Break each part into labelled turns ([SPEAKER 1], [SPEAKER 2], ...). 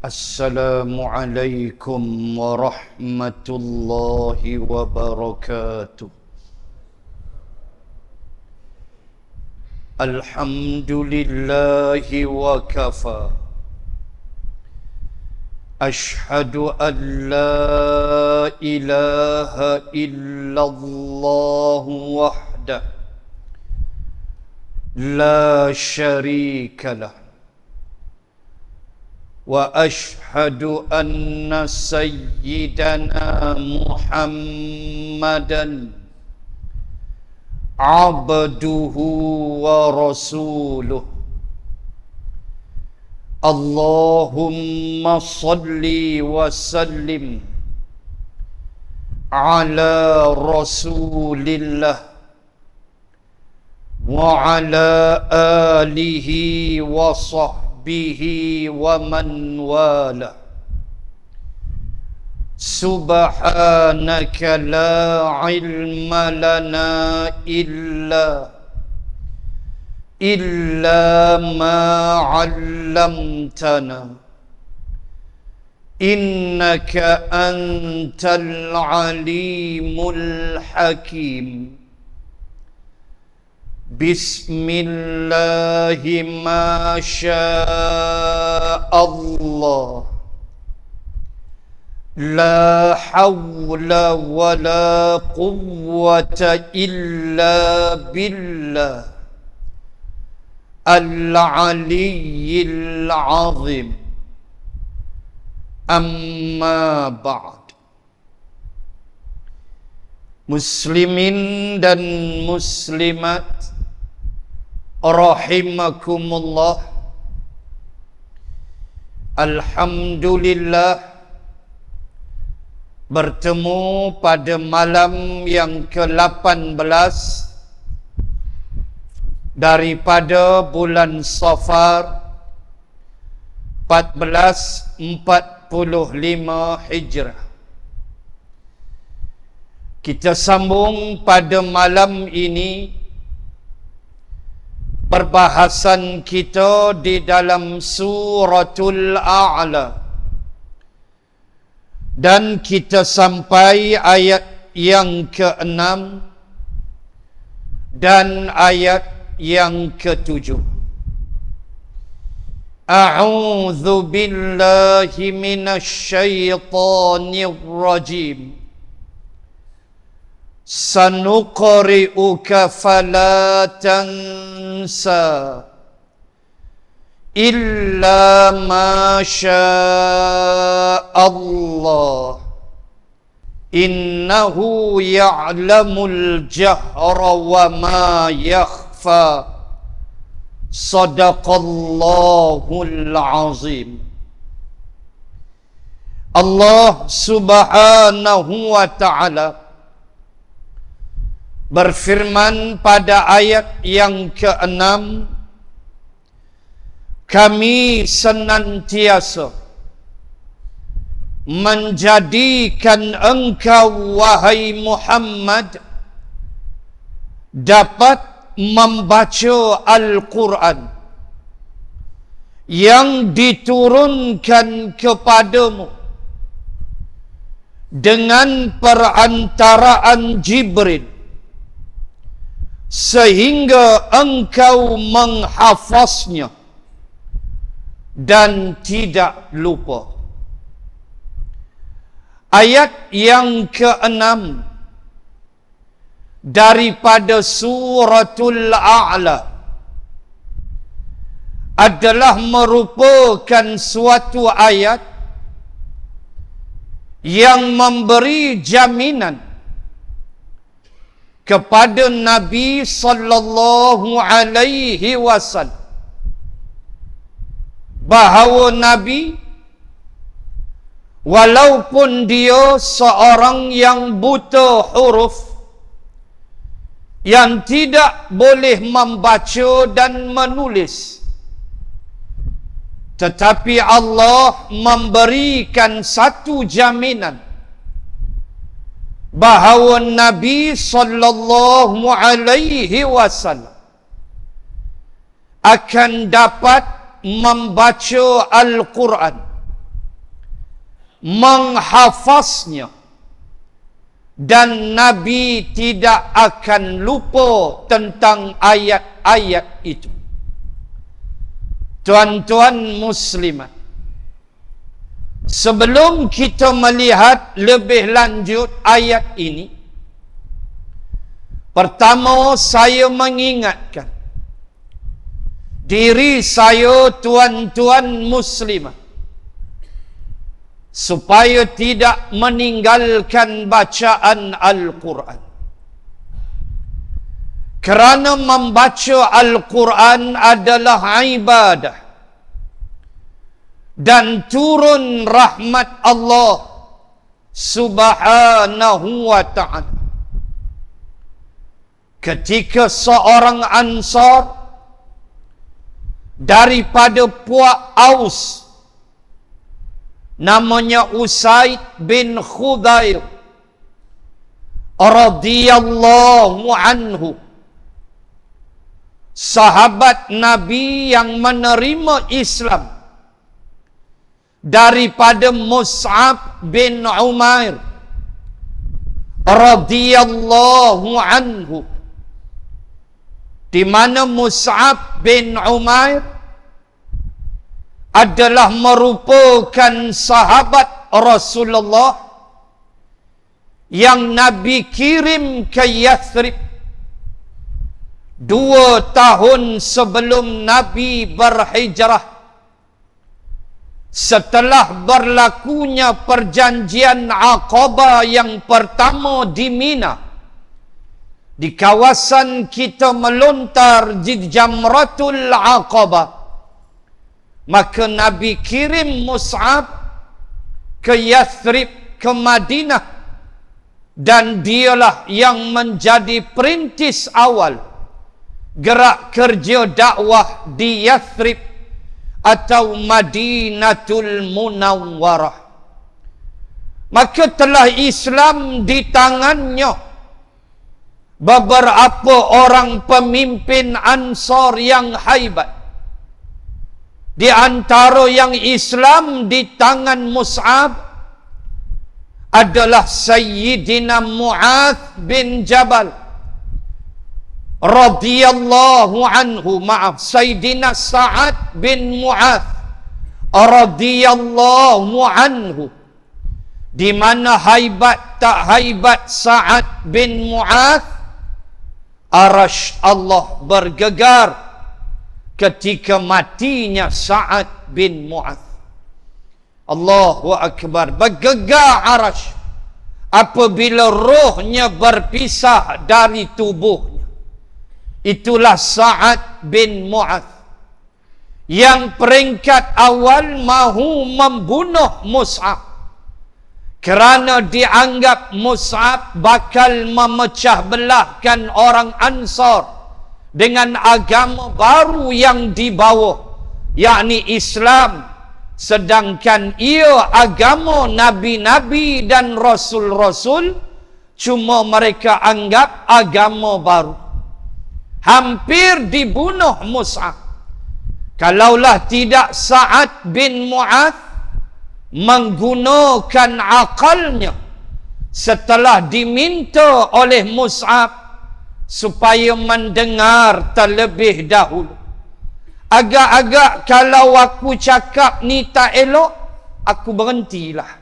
[SPEAKER 1] Assalamualaikum warahmatullahi wabarakatuh. Alhamdulillahi wa kafa. Ashhadu an la ilaha illallah wahdah la syarika lah. Wa ashhadu anna sayyidana Muhammadan abduhu wa rasuluh. Allahumma salli wa sallim ala rasulillah wa ala alihi wa sahbihi wa man wala. Subhanaka la ilma lana illa ma 'allamtana innaka antal alimul hakim. Bismillahi ma sya'allah. La hawla wa la quwwata illa billah al-aliyyil azim. Amma ba'd. Muslimin dan muslimat rahimakumullah. Alhamdulillah, bertemu pada malam yang ke-18 daripada bulan Safar 1445 Hijrah. Kita sambung pada malam ini perbahasan kita di dalam Suratul A'la, dan kita sampai ayat yang ke-6 dan ayat yang ke-7. A'udzu billahi minasyaitonir rajim. Sanuqri'uka fala tansa illa ma sya'allah innahu ya'lamul jahra wa ma yakhfa. Sadaqallahul azim. Allah subhanahu wa ta'ala berfirman pada ayat yang ke-6, kami senantiasa menjadikan engkau wahai Muhammad dapat membaca Al-Quran yang diturunkan kepadamu dengan perantaraan Jibril, sehingga engkau menghafaznya dan tidak lupa. Ayat yang ke-6 daripada Suratul A'la adalah merupakan suatu ayat yang memberi jaminan kepada Nabi sallallahu alaihi wasallam bahawa Nabi, walaupun dia seorang yang buta huruf, yang tidak boleh membaca dan menulis, tetapi Allah memberikan satu jaminan bahawa Nabi sallallahu alaihi wasallam akan dapat membaca Al-Quran menghafaznya, dan Nabi tidak akan lupa tentang ayat-ayat itu. Tuan-tuan muslimat, sebelum kita melihat lebih lanjut ayat ini, pertama saya mengingatkan diri saya, tuan-tuan muslimat, supaya tidak meninggalkan bacaan Al-Quran. Kerana membaca Al-Quran adalah ibadah, dan turun rahmat Allah Subhanahu wa ta'ala. Ketika seorang Ansar daripada puak Aus, namanya Usaid bin Khudair radhiyallahu anhu, sahabat Nabi yang menerima Islam daripada Mus'ab bin Umair radhiyallahu anhu, di mana Mus'ab bin Umair adalah merupakan sahabat Rasulullah yang Nabi kirim ke Yathrib 2 tahun sebelum Nabi berhijrah, setelah berlakunya perjanjian Aqabah yang pertama di Mina, di kawasan kita melontar di Jamratul Aqabah. Maka Nabi kirim Mus'ab ke Yathrib, ke Madinah, dan dialah yang menjadi perintis awal gerak kerja dakwah di Yathrib atau Madinatul Munawwarah. Maka telah Islam di tangannya beberapa orang pemimpin Ansar yang haibat. Di antara yang Islam di tangan Mus'ab adalah Sayyidina Mu'adz bin Jabal radhiyallahu anhu, Sayyidina Sa'ad bin Mu'adz radhiyallahu anhu, di mana haibat tak haibat Sa'ad bin Mu'adz, arasy Allah bergegar ketika matinya Sa'ad bin Mu'adz. Allahu Akbar. Bergegar arasy apabila rohnya berpisah dari tubuhnya. Itulah Sa'ad bin Mu'adz yang peringkat awal mahu membunuh Mus'ab, kerana dianggap Mus'ab bakal memecah belahkan orang Ansar dengan agama baru yang dibawa, yakni Islam, sedangkan ia agama nabi-nabi dan rasul-rasul, cuma mereka anggap agama baru. Hampir dibunuh Mus'ab. Kalaulah tidak Sa'ad bin Mu'adz menggunakan akalnya setelah diminta oleh Mus'ab supaya mendengar terlebih dahulu. Agak-agak kalau aku cakap ni tak elok, aku berhentilah.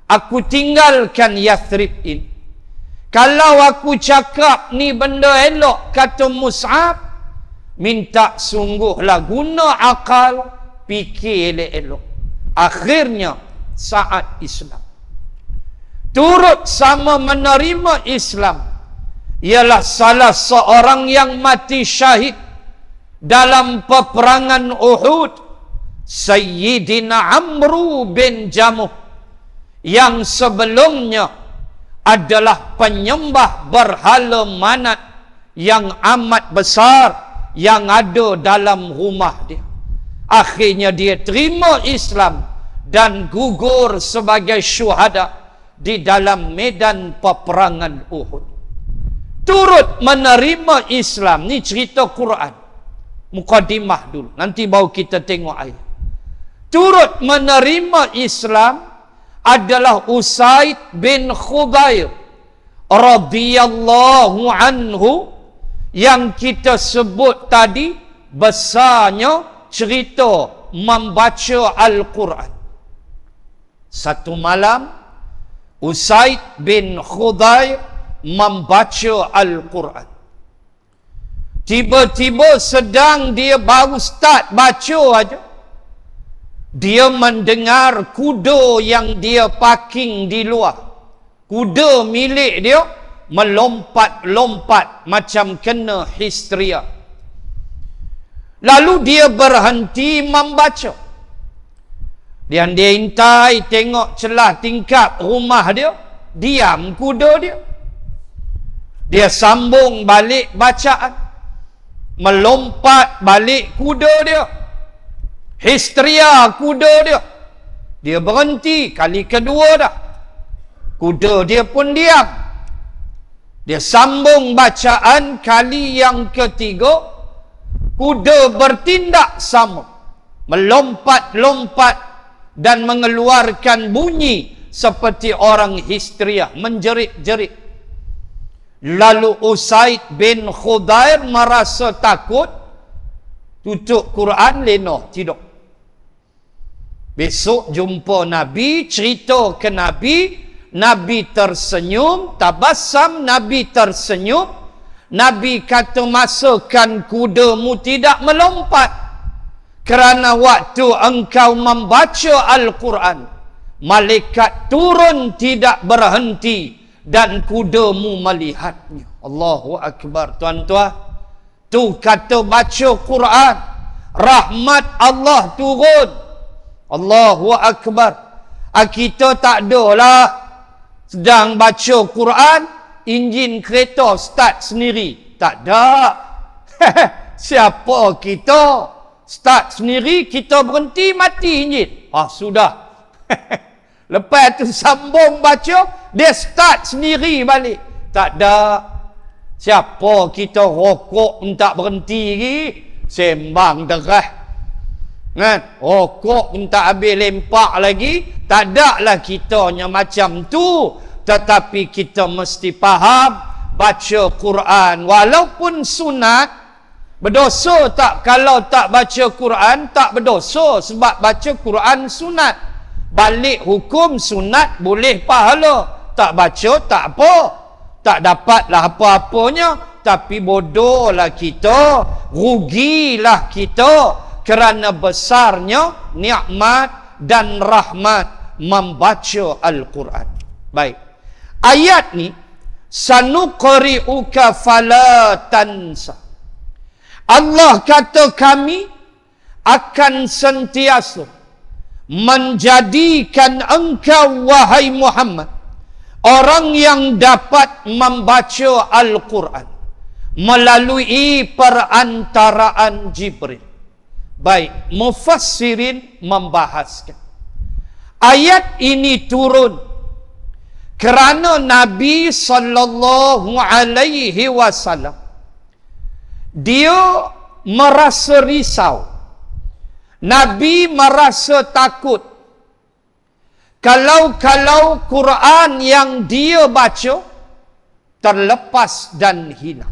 [SPEAKER 1] Aku tinggalkan Yathrib ini. Kalau aku cakap ni benda elok, kata Mus'ab, minta sungguhlah guna akal, fikir elok-elok. Akhirnya Sa'ad Islam. Turut sama menerima Islam ialah salah seorang yang mati syahid dalam peperangan Uhud, Sayyidina Amru bin Jamuh, yang sebelumnya adalah penyembah berhala manat yang amat besar yang ada dalam rumah dia. Akhirnya dia terima Islam dan gugur sebagai syuhada di dalam medan peperangan Uhud. Turut menerima Islam. Ni cerita Quran, mukadimah dulu, nanti baru kita tengok ayat. Turut menerima Islam adalah Usaid bin Khudair radhiyallahu anhu yang kita sebut tadi besarnya cerita membaca Al-Quran. Satu malam Usaid bin Khudair membaca Al-Quran. Tiba-tiba sedang dia baru start baca aja, dia mendengar kuda yang dia parking di luar, kuda milik dia melompat-lompat macam kena histeria. Lalu dia berhenti membaca. Dan dia intai tengok celah tingkap rumah dia, diam kuda dia. Dia sambung balik bacaan, melompat balik kuda dia, histeria kuda dia. Dia berhenti kali kedua dah, kuda dia pun diam. Dia sambung bacaan kali yang ketiga, kuda bertindak sama, melompat-lompat dan mengeluarkan bunyi seperti orang histeria, menjerit-jerit. Lalu Usaid bin Khudair merasa takut, tutup Quran, lena tidur. Besok jumpa Nabi, cerita ke Nabi, Nabi tersenyum, tabassam, Nabi tersenyum. Nabi kata, masakan kudamu tidak melompat kerana waktu engkau membaca Al-Quran, malaikat turun tidak berhenti dan kudamu melihatnya. Allahu Akbar. Tuan-tuan, tu kata baca Quran, rahmat Allah turun. Allahu Akbar. Kita tak ada lah sedang baca Quran, enjin kereta start sendiri. Tak ada. Siapa kita? Start sendiri, kita berhenti, mati enjin. Sudah. Lepas tu sambung baca, dia start sendiri balik. Tak ada. Siapa kita rokok tak berhenti lagi? Sembang derah. Kan? Rokok tak habis lempak lagi. Tak ada lah kitanya macam tu. Tetapi kita mesti faham, baca Quran walaupun sunat, berdosa tak kalau tak baca Quran? Tak berdosa sebab baca Quran sunat. Balik hukum sunat boleh pahala. Tak baca tak apa, tak dapatlah apa-apanya. Tapi bodohlah kita, rugilah kita kerana besarnya nikmat dan rahmat membaca Al-Quran. Baik, ayat ni, sanuqri'uka fala tansa. Allah kata kami akan sentiasa menjadikan engkau, wahai Muhammad, orang yang dapat membaca Al-Quran melalui perantaraan Jibril. Baik, mufassirin membahaskan ayat ini turun kerana Nabi sallallahu alaihi wasallam dia merasa risau. Nabi merasa takut kalau Quran yang dia baca terlepas dan hilang.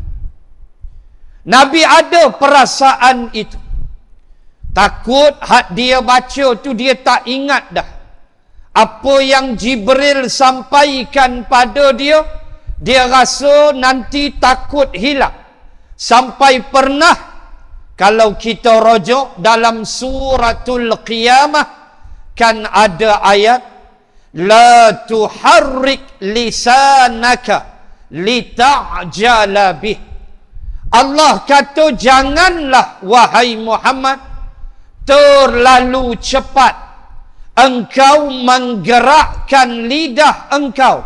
[SPEAKER 1] Nabi ada perasaan itu. Takut hak dia baca tu dia tak ingat dah. Apa yang Jibril sampaikan pada dia, dia rasa nanti takut hilang. Sampai pernah, kalau kita rujuk dalam suratul Qiyamah, kan ada ayat, la tuharrik lisanaka lita'jala bih. Allah kata, janganlah wahai Muhammad terlalu cepat engkau menggerakkan lidah engkau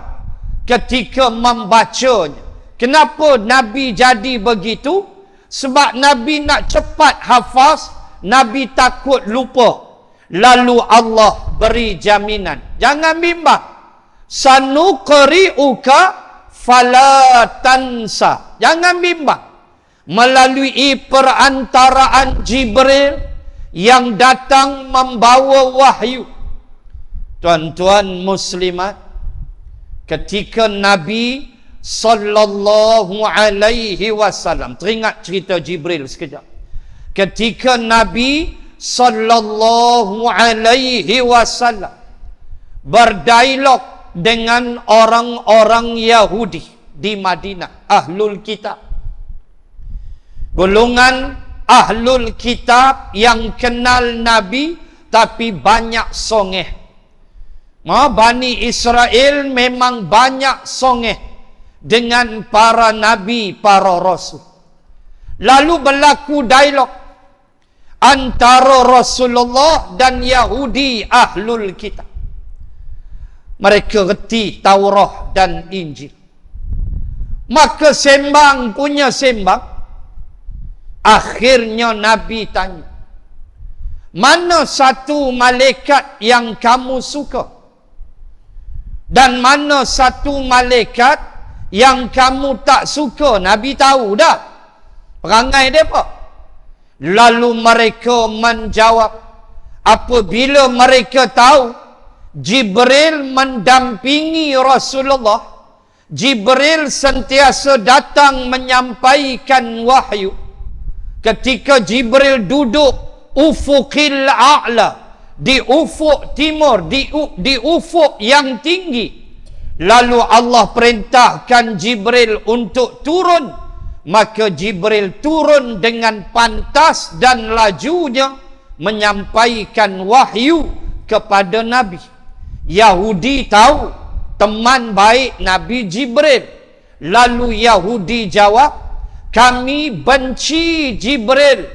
[SPEAKER 1] ketika membacanya. Kenapa Nabi jadi begitu? Sebab Nabi nak cepat hafaz, Nabi takut lupa. Lalu Allah beri jaminan, jangan bimbang, sanuqri'uka fala tansa. Jangan bimbang, melalui perantaraan Jibril yang datang membawa wahyu. Tuan-tuan muslimat, ketika Nabi sallallahu alaihi wasallam, teringat cerita Jibril sekejap. Ketika Nabi sallallahu alaihi wasallam berdialog dengan orang-orang Yahudi di Madinah, ahlul kitab, golongan ahlul kitab yang kenal Nabi tapi banyak songeh. Bani Israel memang banyak songeh dengan para nabi, para rasul. Lalu berlaku dialog antara Rasulullah dan Yahudi ahlul kitab. Mereka reti Taurah dan Injil. Maka sembang punya sembang. Akhirnya Nabi tanya, mana satu malaikat yang kamu suka? Dan mana satu malaikat yang kamu tak suka? Nabi tahu dah perangai mereka. Lalu mereka menjawab, apabila mereka tahu Jibril mendampingi Rasulullah, Jibril sentiasa datang menyampaikan wahyu. Ketika Jibril duduk ufuqil a'la, di ufuk timur, di ufuk yang tinggi, lalu Allah perintahkan Jibril untuk turun, maka Jibril turun dengan pantas dan lajunya menyampaikan wahyu kepada Nabi. Yahudi tahu teman baik Nabi Jibril. Lalu Yahudi jawab, kami benci Jibril,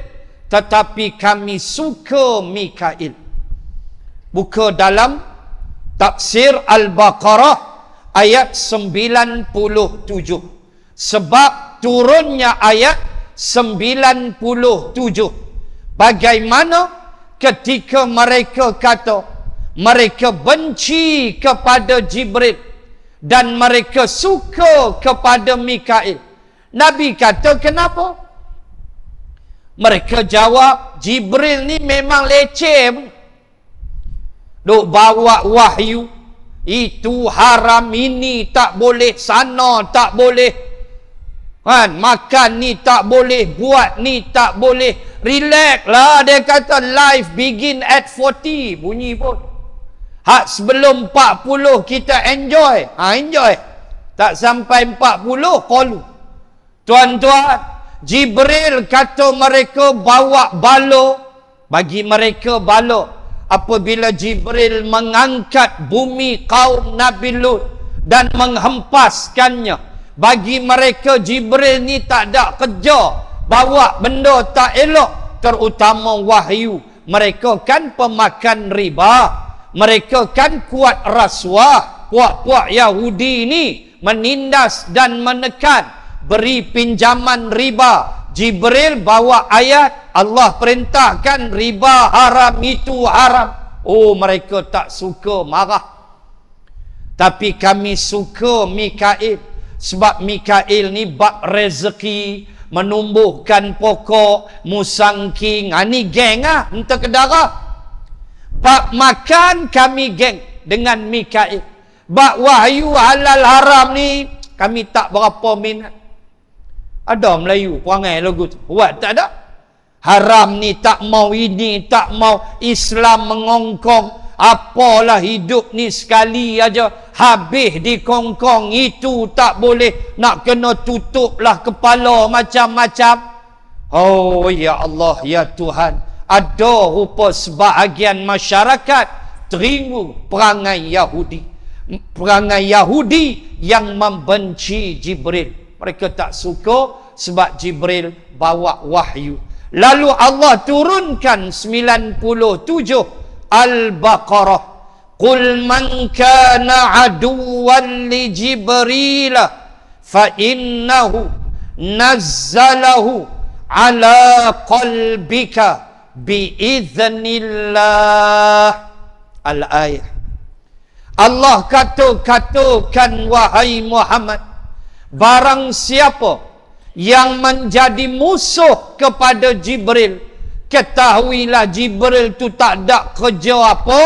[SPEAKER 1] tetapi kami suka Mikail. Buka dalam Tafsir Al-Baqarah ayat 97. Sebab turunnya ayat 97. Bagaimana ketika mereka kata mereka benci kepada Jibril dan mereka suka kepada Mikail. Nabi kata, kenapa? Mereka jawab, Jibril ni memang leceh. Duk bawa wahyu, itu haram, ini tak boleh, sana tak boleh, kan, makan ni tak boleh, buat ni tak boleh. Relax lah, dia kata life begin at 40. Bunyi pun hak sebelum 40 kita enjoy. Enjoy. Tak sampai 40 qalu. Tuan-tuan, Jibril kata mereka bawa bala, bagi mereka bala. Apabila Jibril mengangkat bumi kaum Nabi Lut dan menghempaskannya, bagi mereka Jibril ni tak ada kerja, bawa benda tak elok, terutama wahyu. Mereka kan pemakan riba, mereka kan kuat rasuah. Puak-puak Yahudi ni menindas dan menekan, beri pinjaman riba. Jibril bawa ayat, Allah perintahkan riba haram, itu haram. Oh, mereka tak suka, marah. Tapi kami suka Mikail, sebab Mikail ni bab rezeki, menumbuhkan pokok, musangking. Ni geng lah, entah ke darah. Bab makan kami geng dengan Mikail. Bab wahyu halal haram ni kami tak berapa minat. Ada Melayu perangai lagu tu, buat tak ada. Haram ni tak mau, ini tak mau, Islam mengongkong. Apalah hidup ni sekali aja, habis di kongkong, itu tak boleh, nak kena tutuplah kepala macam-macam. Oh ya Allah, ya Tuhan, ada rupa sebahagian masyarakat terima perangai Yahudi. Perangai Yahudi yang membenci Jibril. Mereka tak suka sebab Jibril bawa wahyu. Lalu Allah turunkan 97 Al-Baqarah. Qul man kana aduwwan li Jibril fa innahu nazzalahu ala qalbika biiznillah. Al-ayah. Allah katakan, wahai Muhammad, barang siapa yang menjadi musuh kepada Jibril, ketahuilah Jibril tu tak ada kerja apa,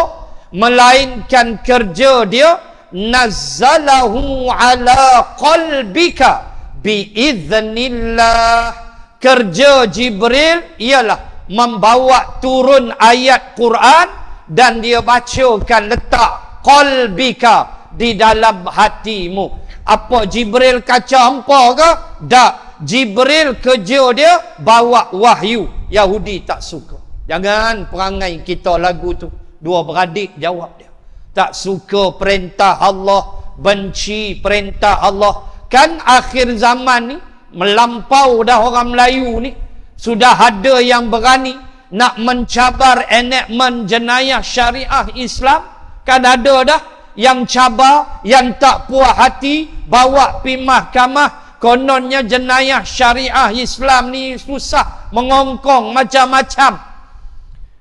[SPEAKER 1] melainkan kerja dia nazzalahu ala qalbika biiznillah. Kerja Jibril ialah membawa turun ayat Quran dan dia bacakan, letak qalbika di dalam hatimu. Apa Jibril kaca hampa ke? Tak. Jibril kerja dia bawa wahyu. Yahudi tak suka. Jangan perangai kita lagu tu. Dua beradik jawab dia. Tak suka perintah Allah, benci perintah Allah. Kan akhir zaman ni melampau dah orang Melayu ni. Sudah ada yang berani nak mencabar enakmen jenayah syariah Islam. Kan ada dah yang cabar, yang tak puas hati, bawa pi mahkamah. Kononnya jenayah syariah Islam ni susah, mengongkong macam-macam.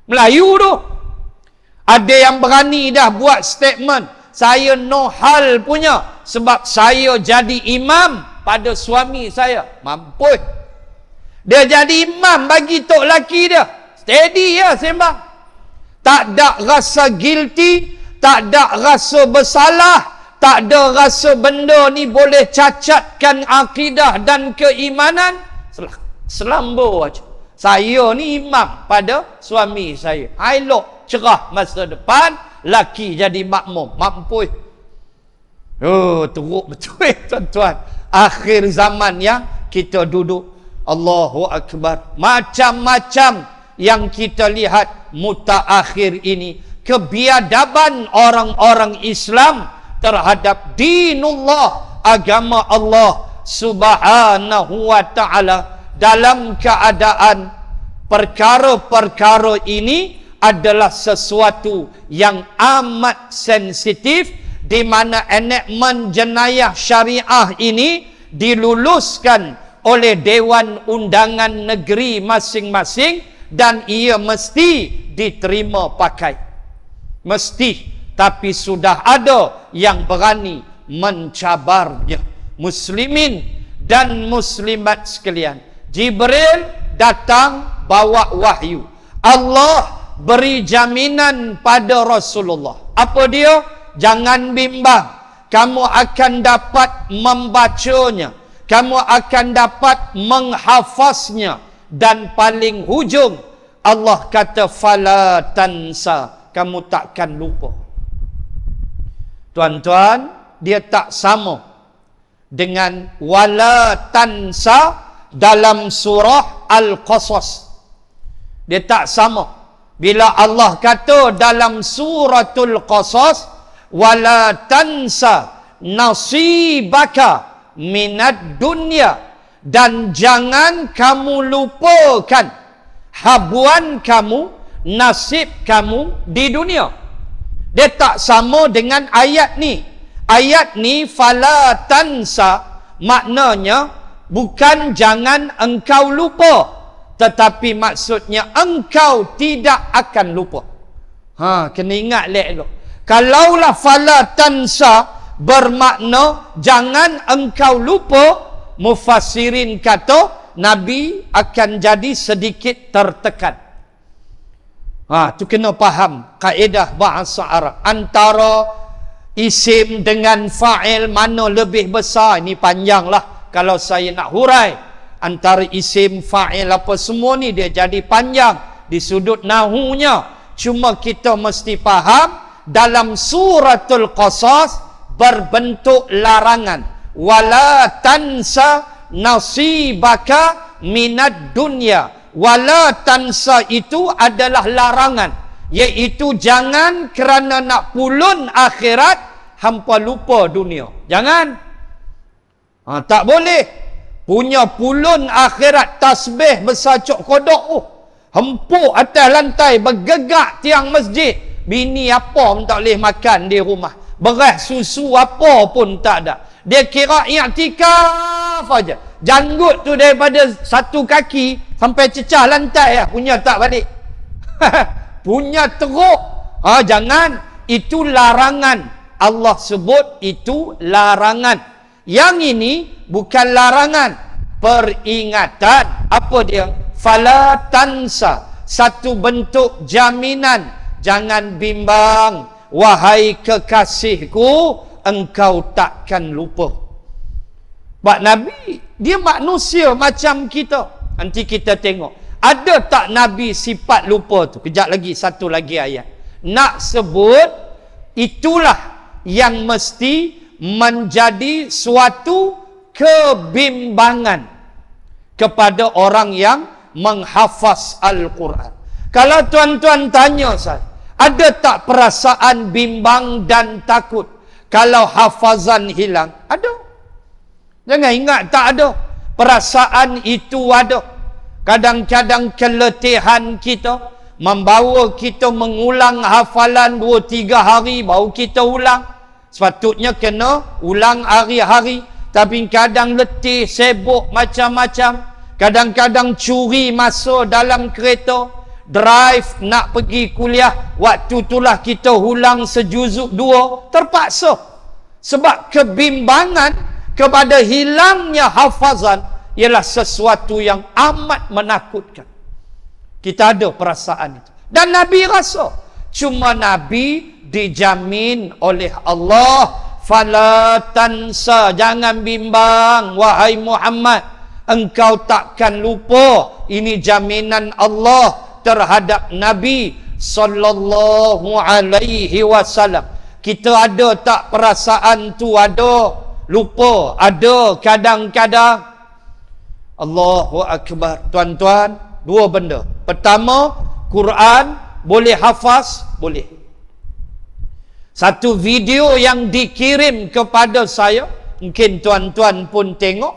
[SPEAKER 1] Melayu tu ada yang berani dah buat statement, saya no hal punya sebab saya jadi imam pada suami saya. Mampus. Dia jadi imam bagi tok laki dia. Steady ya sembang. Tak ada rasa guilty, tak ada rasa bersalah, tak ada rasa benda ni boleh cacatkan akidah dan keimanan. Selambur aja. Saya ni imam pada suami saya. Elok cerah masa depan, laki jadi makmum. Mampus. Oh, teruk betul tuan-tuan. Akhir zaman yang kita duduk. Allahu Akbar. Macam-macam yang kita lihat mutaakhir ini. Kebiadaban orang-orang Islam terhadap dinullah, agama Allah subhanahu wa ta'ala. Dalam keadaan perkara-perkara ini adalah sesuatu yang amat sensitif, di mana enakmen jenayah syariah ini diluluskan oleh Dewan Undangan Negeri masing-masing dan ia mesti diterima pakai. Mesti. Tapi sudah ada yang berani mencabarnya. Muslimin dan muslimat sekalian, Jibril datang bawa wahyu. Allah beri jaminan pada Rasulullah. Apa dia? Jangan bimbang. Kamu akan dapat membacanya. Kamu akan dapat menghafaznya. Dan paling hujung Allah kata fala tansa. Kamu takkan lupa. Tuan-tuan, dia tak sama dengan wala tansa dalam surah Al-Qasas. Dia tak sama. Bila Allah kata dalam suratul Qasas, wala tansa nasibaka minad dunya, dan jangan kamu lupakan habuan kamu, nasib kamu di dunia. Dia tak sama dengan ayat ni. Ayat ni fala tansa maknanya bukan jangan engkau lupa, tetapi maksudnya engkau tidak akan lupa. Kena ingat elok. Kalaulah fala tansa bermakna jangan engkau lupa, mufassirin kata Nabi akan jadi sedikit tertekan. Tu kena faham kaedah bahasa Arab. Antara isim dengan fa'il mana lebih besar? Ini panjanglah kalau saya nak hurai. Antara isim, fa'il apa semua ni dia jadi panjang di sudut nahunya. Cuma kita mesti faham dalam suratul Qasas berbentuk larangan. Wala tansa nasibaka minad dunya. Wala tansa itu adalah larangan, iaitu jangan kerana nak pulun akhirat hampa lupa dunia. Jangan. Tak boleh. Punya pulun akhirat tasbih bersacuk kodok hempuk atas lantai, bergegak tiang masjid. Bini apa pun tak boleh makan di rumah. Beras susu apa pun tak ada. Dia kira i'tikaf aja. Janggut tu daripada satu kaki sampai cecah lantai punya tak balik. Punya teruk. Jangan. Itu larangan. Allah sebut itu larangan. Yang ini bukan larangan, peringatan. Apa dia? Fala tansa. Satu bentuk jaminan. Jangan bimbang. wahai kekasihku, engkau takkan lupa. Sebab Nabi, dia manusia macam kita. Nanti kita tengok, ada tak Nabi sifat lupa tu? Kejap lagi, satu lagi ayat. Nak sebut, itulah yang mesti menjadi suatu kebimbangan kepada orang yang menghafaz Al-Quran. Kalau tuan-tuan tanya saya, ada tak perasaan bimbang dan takut kalau hafazan hilang? Ada. Jangan ingat tak ada. Perasaan itu ada. Kadang-kadang keletihan kita membawa kita mengulang hafalan 2-3 hari baru kita ulang. Sepatutnya kena ulang hari-hari. Tapi kadang letih, sibuk macam-macam. Kadang-kadang curi masa dalam kereta, drive nak pergi kuliah, waktu itulah kita ulang sejuzuk 2, terpaksa. Sebab kebimbangan kepada hilangnya hafazan ialah sesuatu yang amat menakutkan. Kita ada perasaan itu. Dan Nabi rasa. Cuma Nabi dijamin oleh Allah, fala tansa, jangan bimbang wahai Muhammad, engkau takkan lupa. Ini jaminan Allah terhadap Nabi sallallahu alaihi wasallam. Kita ada tak perasaan tu? Ada. Lupa. Ada kadang-kadang. Allahu Akbar. Tuan-tuan, dua benda. Pertama, Quran boleh hafaz? Boleh. Satu video yang dikirim kepada saya, mungkin tuan-tuan pun tengok,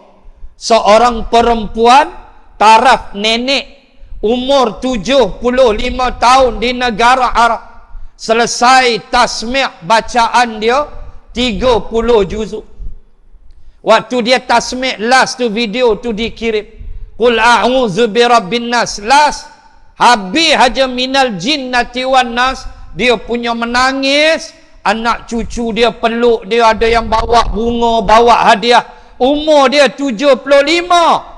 [SPEAKER 1] seorang perempuan taraf nenek umur 75 tahun di negara Arab, selesai tasmi' bacaan dia 30 juzuk. Waktu dia tasmi' last tu, video tu dikirim, qul a'udzu birabbin nas, last habis haja minal jinnati wan nas, dia punya menangis. Anak cucu dia peluk dia, ada yang bawa bunga, bawa hadiah. Umur dia 75,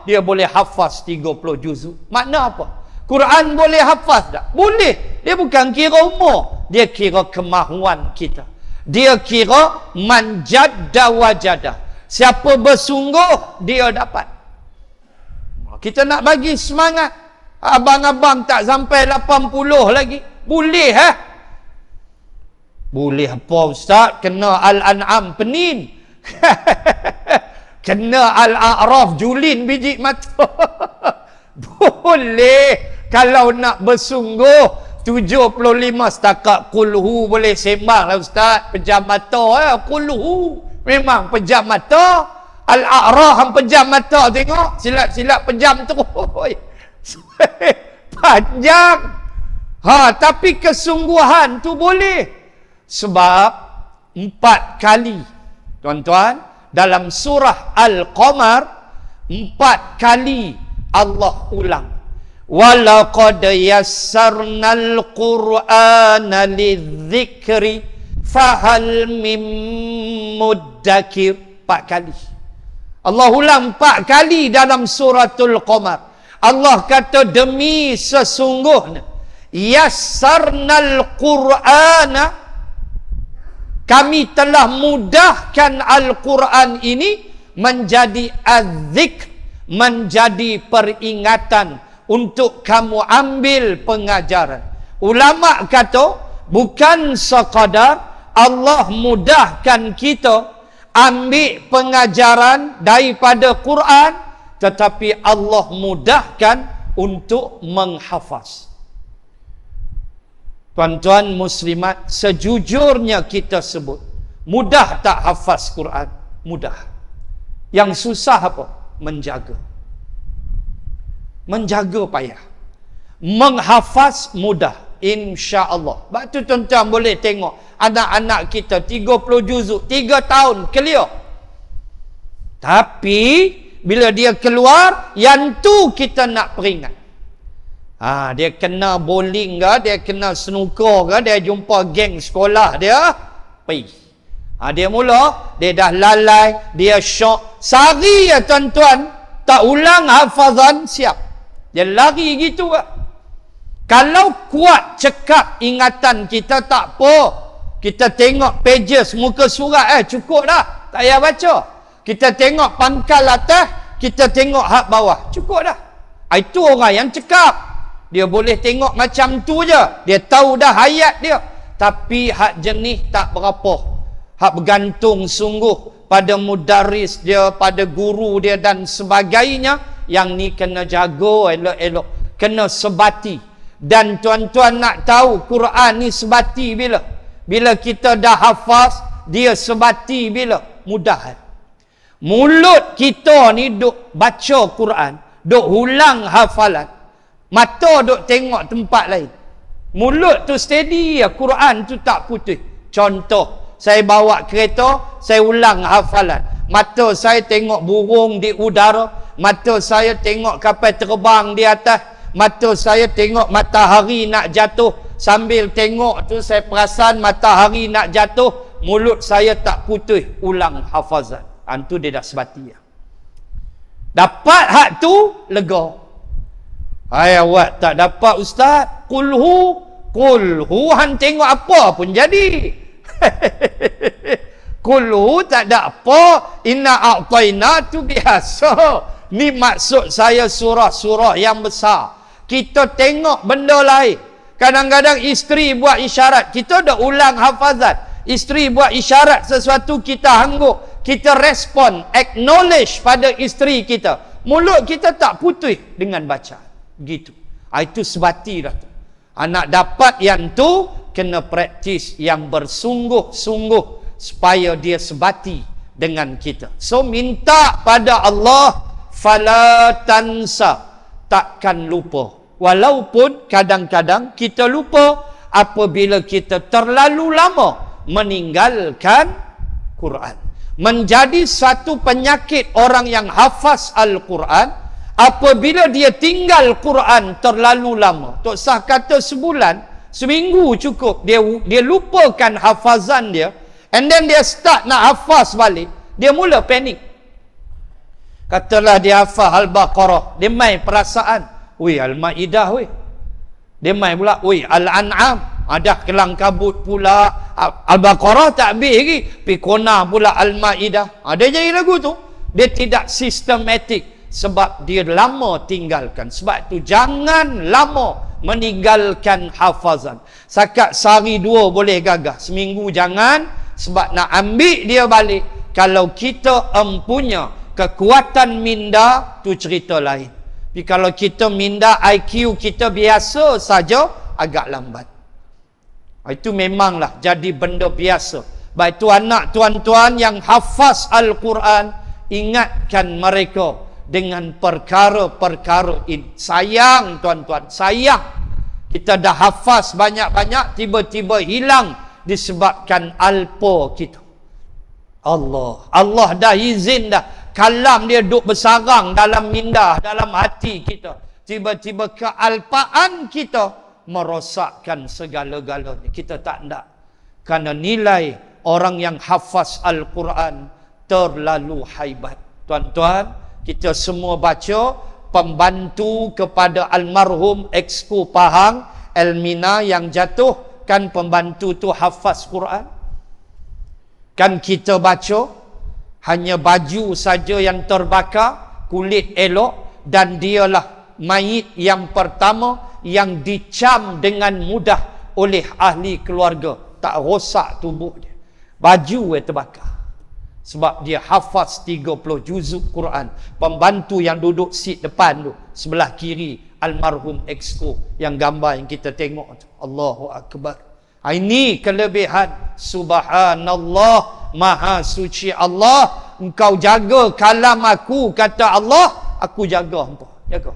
[SPEAKER 1] dia boleh hafaz 30 juzuk. Makna apa? Quran boleh hafaz tak? Boleh. Dia bukan kira umur, dia kira kemahuan kita. Dia kira manjadda wajadah. Siapa bersungguh, dia dapat. Kita nak bagi semangat. Abang-abang tak sampai 80 lagi. Boleh Boleh apa Ustaz? Kena Al-An'am penin. Kena Al-A'raf julin biji mata. Boleh. Kalau nak bersungguh 75 setakat kulhu boleh sembang lah Ustaz. Pejam mata kulhu. Memang pejam mata. Al-A'raf hang pejam mata, tengok. Silap-silap pejam terus. Panjang. Tapi kesungguhan tu boleh. Sebab 4 kali, tuan-tuan, dalam surah Al-Qamar 4 kali Allah ulang, walaqad yassarnal qur'ana lidzikri fahal mim muddakir. 4 kali Allah ulang, 4 kali dalam suratul Qamar. Allah kata, demi sesungguhnya yassarnal qur'ana, kami telah mudahkan Al-Quran ini menjadi az-zikr, menjadi peringatan untuk kamu ambil pengajaran. Ulama kata, bukan sekadar Allah mudahkan kita ambil pengajaran daripada Quran, tetapi Allah mudahkan untuk menghafaz. Tuan-tuan muslimat, sejujurnya kita sebut, mudah tak hafaz Quran? Mudah. Yang susah apa? Menjaga. Menjaga payah. Menghafaz mudah, insya-Allah. Sebab tu tuan-tuan boleh tengok anak-anak kita 30 juzuk 3 tahun clear. Tapi bila dia keluar, yang tu kita nak peringat. Dia kena bowling ke, dia kena snooker ke, dia jumpa geng sekolah dia, pergi. Dia mula, dia dah lalai, dia syok. Sehari ya tuan-tuan, tak ulang hafazan, siap. Dia lari gitu ke. Kalau kuat cekap ingatan kita, tak apa. Kita tengok pages muka surat cukup dah. Tak payah baca. Kita tengok pangkal atas, kita tengok hak bawah. Cukup dah. Itu orang yang cekap. Dia boleh tengok macam tu je. Dia tahu dah ayat dia. Tapi hak jenis tak berapa. Hak bergantung sungguh pada mudaris dia, pada guru dia dan sebagainya. Yang ni kena jaga elok-elok. Kena sebati. Dan tuan-tuan nak tahu Quran ni sebati bila? Bila kita dah hafaz, dia sebati bila? Mudah. Mulut kita ni duk baca Quran, duk ulang hafalan. Mata duk tengok tempat lain. Mulut tu steady ya, Quran tu tak putih. Contoh, saya bawa kereta, saya ulang hafalan. Mata saya tengok burung di udara, mata saya tengok kapal terbang di atas, mata saya tengok matahari nak jatuh. Sambil tengok tu saya perasan matahari nak jatuh, mulut saya tak putih ulang hafazan. Itu dia dah sebati ya. Dapat hak tu lega. Hai awak tak dapat ustaz, kulhu han tengok apa pun jadi. Kulhu tak ada apa, inna a'tayna tu biasa. Ni maksud saya surah-surah yang besar. Kita tengok benda lain. Kadang-kadang isteri buat isyarat, kita dah ulang hafazan. Isteri buat isyarat sesuatu, kita angguk, kita respon, acknowledge pada isteri kita. Mulut kita tak putih dengan baca. Gitu. Itu sebati dah tu. Anak dapat yang tu, kena praktis yang bersungguh-sungguh supaya dia sebati dengan kita. So minta pada Allah, fala tansa, takkan lupa. Walaupun kadang-kadang kita lupa apabila kita terlalu lama meninggalkan Quran. Menjadi satu penyakit orang yang hafaz Al-Quran, apabila dia tinggal Quran terlalu lama. Tok Sah kata sebulan, seminggu cukup. Dia lupakan hafazan dia, and then dia start nak hafaz balik, dia mula panik. Katalah dia hafaz Al-Baqarah, dia main perasaan. Wih, Al-Ma'idah weh. Dia main pula, wih, Al-An'am. Ada kelang kabut pula. Al-Baqarah tak habis lagi. Pikona pula Al-Ma'idah. Dia jadi lagu tu. Dia tidak sistematik. Sebab dia lama tinggalkan. Sebab tu jangan lama meninggalkan hafazan. Sakat sehari dua boleh gagah. Seminggu jangan. Sebab nak ambil dia balik. Kalau kita empunya kekuatan minda, tu cerita lain. Tapi kalau kita minda IQ kita biasa saja, agak lambat. Itu memanglah jadi benda biasa. Baik tu anak tuan-tuan yang hafaz Al-Quran, ingatkan mereka dengan perkara-perkara ini. Sayang tuan-tuan, sayang. Kita dah hafaz banyak-banyak, tiba-tiba hilang disebabkan alpa kita. Allah dah izin dah. Kalam dia duk bersarang dalam minda, dalam hati kita. Tiba-tiba kealpaan kita merosakkan segala-galanya. Kita tak nak. Kerana nilai orang yang hafaz Al-Quran terlalu haibat. Tuan-tuan, kita semua baca pembantu kepada almarhum Exco Pahang, Elmina yang jatuh. Kan pembantu tu hafaz Quran. Kan kita baca, hanya baju saja yang terbakar, kulit elok, dan dialah mayit yang pertama yang dicam dengan mudah oleh ahli keluarga. Tak rosak tubuh dia. Baju terbakar. Sebab dia hafaz 30 juzuk Quran. Pembantu yang duduk seat depan tu, sebelah kiri almarhum Exco, yang gambar yang kita tengok tu. Allahu Akbar. Ini kelebihan. Subhanallah, maha suci Allah. Engkau jaga kalam aku, kata Allah, aku jaga engkau. Jaga.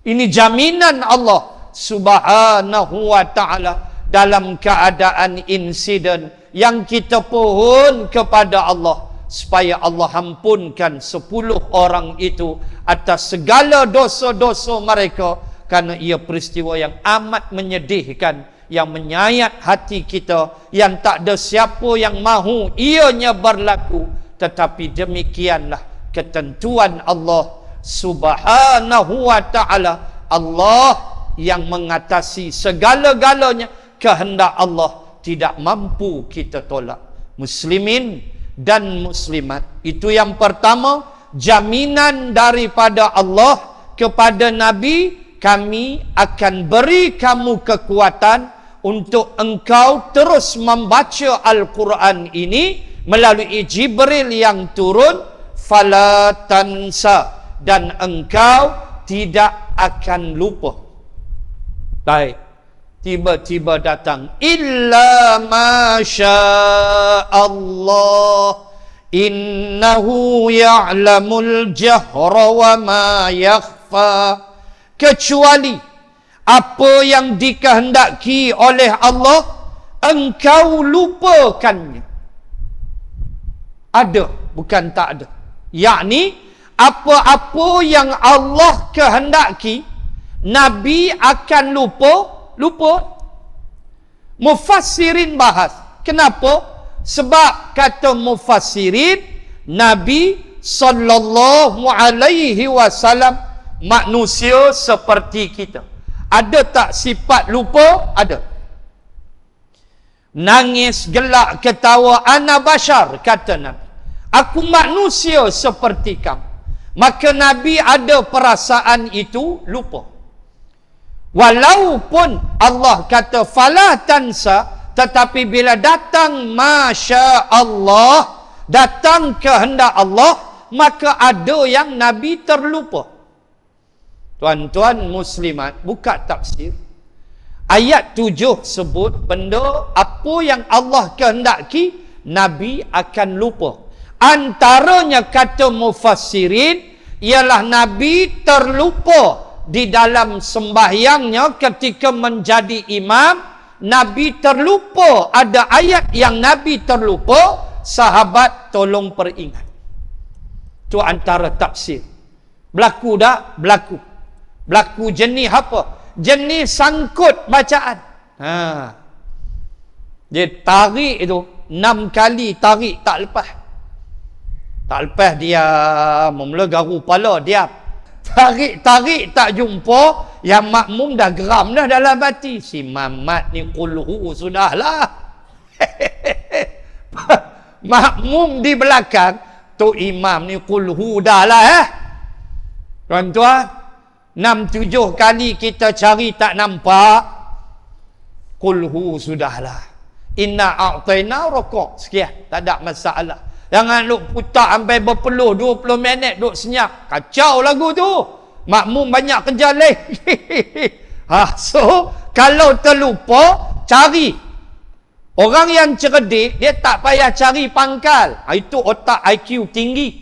[SPEAKER 1] Ini jaminan Allah Subhanahu wa ta'ala dalam keadaan insiden yang kita pohon kepada Allah supaya Allah ampunkan 10 orang itu atas segala dosa-dosa mereka, kerana ia peristiwa yang amat menyedihkan, yang menyayat hati kita, yang tak ada siapa yang mahu ianya berlaku. Tetapi demikianlah ketentuan Allah Subhanahu wa ta'ala. Allah yang mengatasi segala-galanya, kehendak Allah tidak mampu kita tolak. Muslimin dan muslimat, itu yang pertama, jaminan daripada Allah kepada Nabi, kami akan beri kamu kekuatan untuk engkau terus membaca Al-Quran ini melalui Jibril yang turun, fala tansa, dan engkau tidak akan lupa. Baik, tiba-tiba datang, illa masya Allah innahu ya'lamul jahra wa ma yakhfa, kecuali apa yang dikehendaki oleh Allah engkau lupakannya. Ada, bukan tak ada. Yakni apa-apa yang Allah kehendaki Nabi akan lupa. Mufassirin bahas. Kenapa? Sebab kata mufassirin, Nabi sallallahu alaihi wasallam manusia seperti kita. Ada tak sifat lupa? Ada. Nangis, gelak, ketawa, ana bashar, kata Nabi. Aku manusia seperti kamu. Maka Nabi ada perasaan itu lupa. Walaupun Allah kata fala tansa, tetapi bila datang masya Allah, datang kehendak Allah, maka ada yang Nabi terlupa. Tuan-tuan muslimat, buka tafsir. Ayat 7 sebut benda apa yang Allah kehendaki, Nabi akan lupa. Antaranya kata mufassirin ialah Nabi terlupa di dalam sembahyangnya ketika menjadi imam. Nabi terlupa, ada ayat yang Nabi terlupa, sahabat tolong peringat. Itu antara tafsir. Berlaku tak? Berlaku. Berlaku jenis apa? Jenis sangkut bacaan. Dia tarik itu 6 kali tarik tak lepas. Tak lepas dia mula garu kepala dia. Tarik tak jumpa, yang makmum dah geram dah dalam hati. Si Mamat ni qulhu sudahlah. Makmum di belakang, tu imam ni qulhu dah lah Tuan-tuan, 6-7 kali kita cari tak nampak, qulhu sudahlah. Inna a'tayna rokok, sekian, tak ada masalah. Jangan duk putar sampai berpeluh 20 minit duk senyap. Kacau lagu tu. Makmum banyak kerja lain. So, kalau terlupa, cari. Orang yang cerdik, dia tak payah cari pangkal. Itu otak IQ tinggi.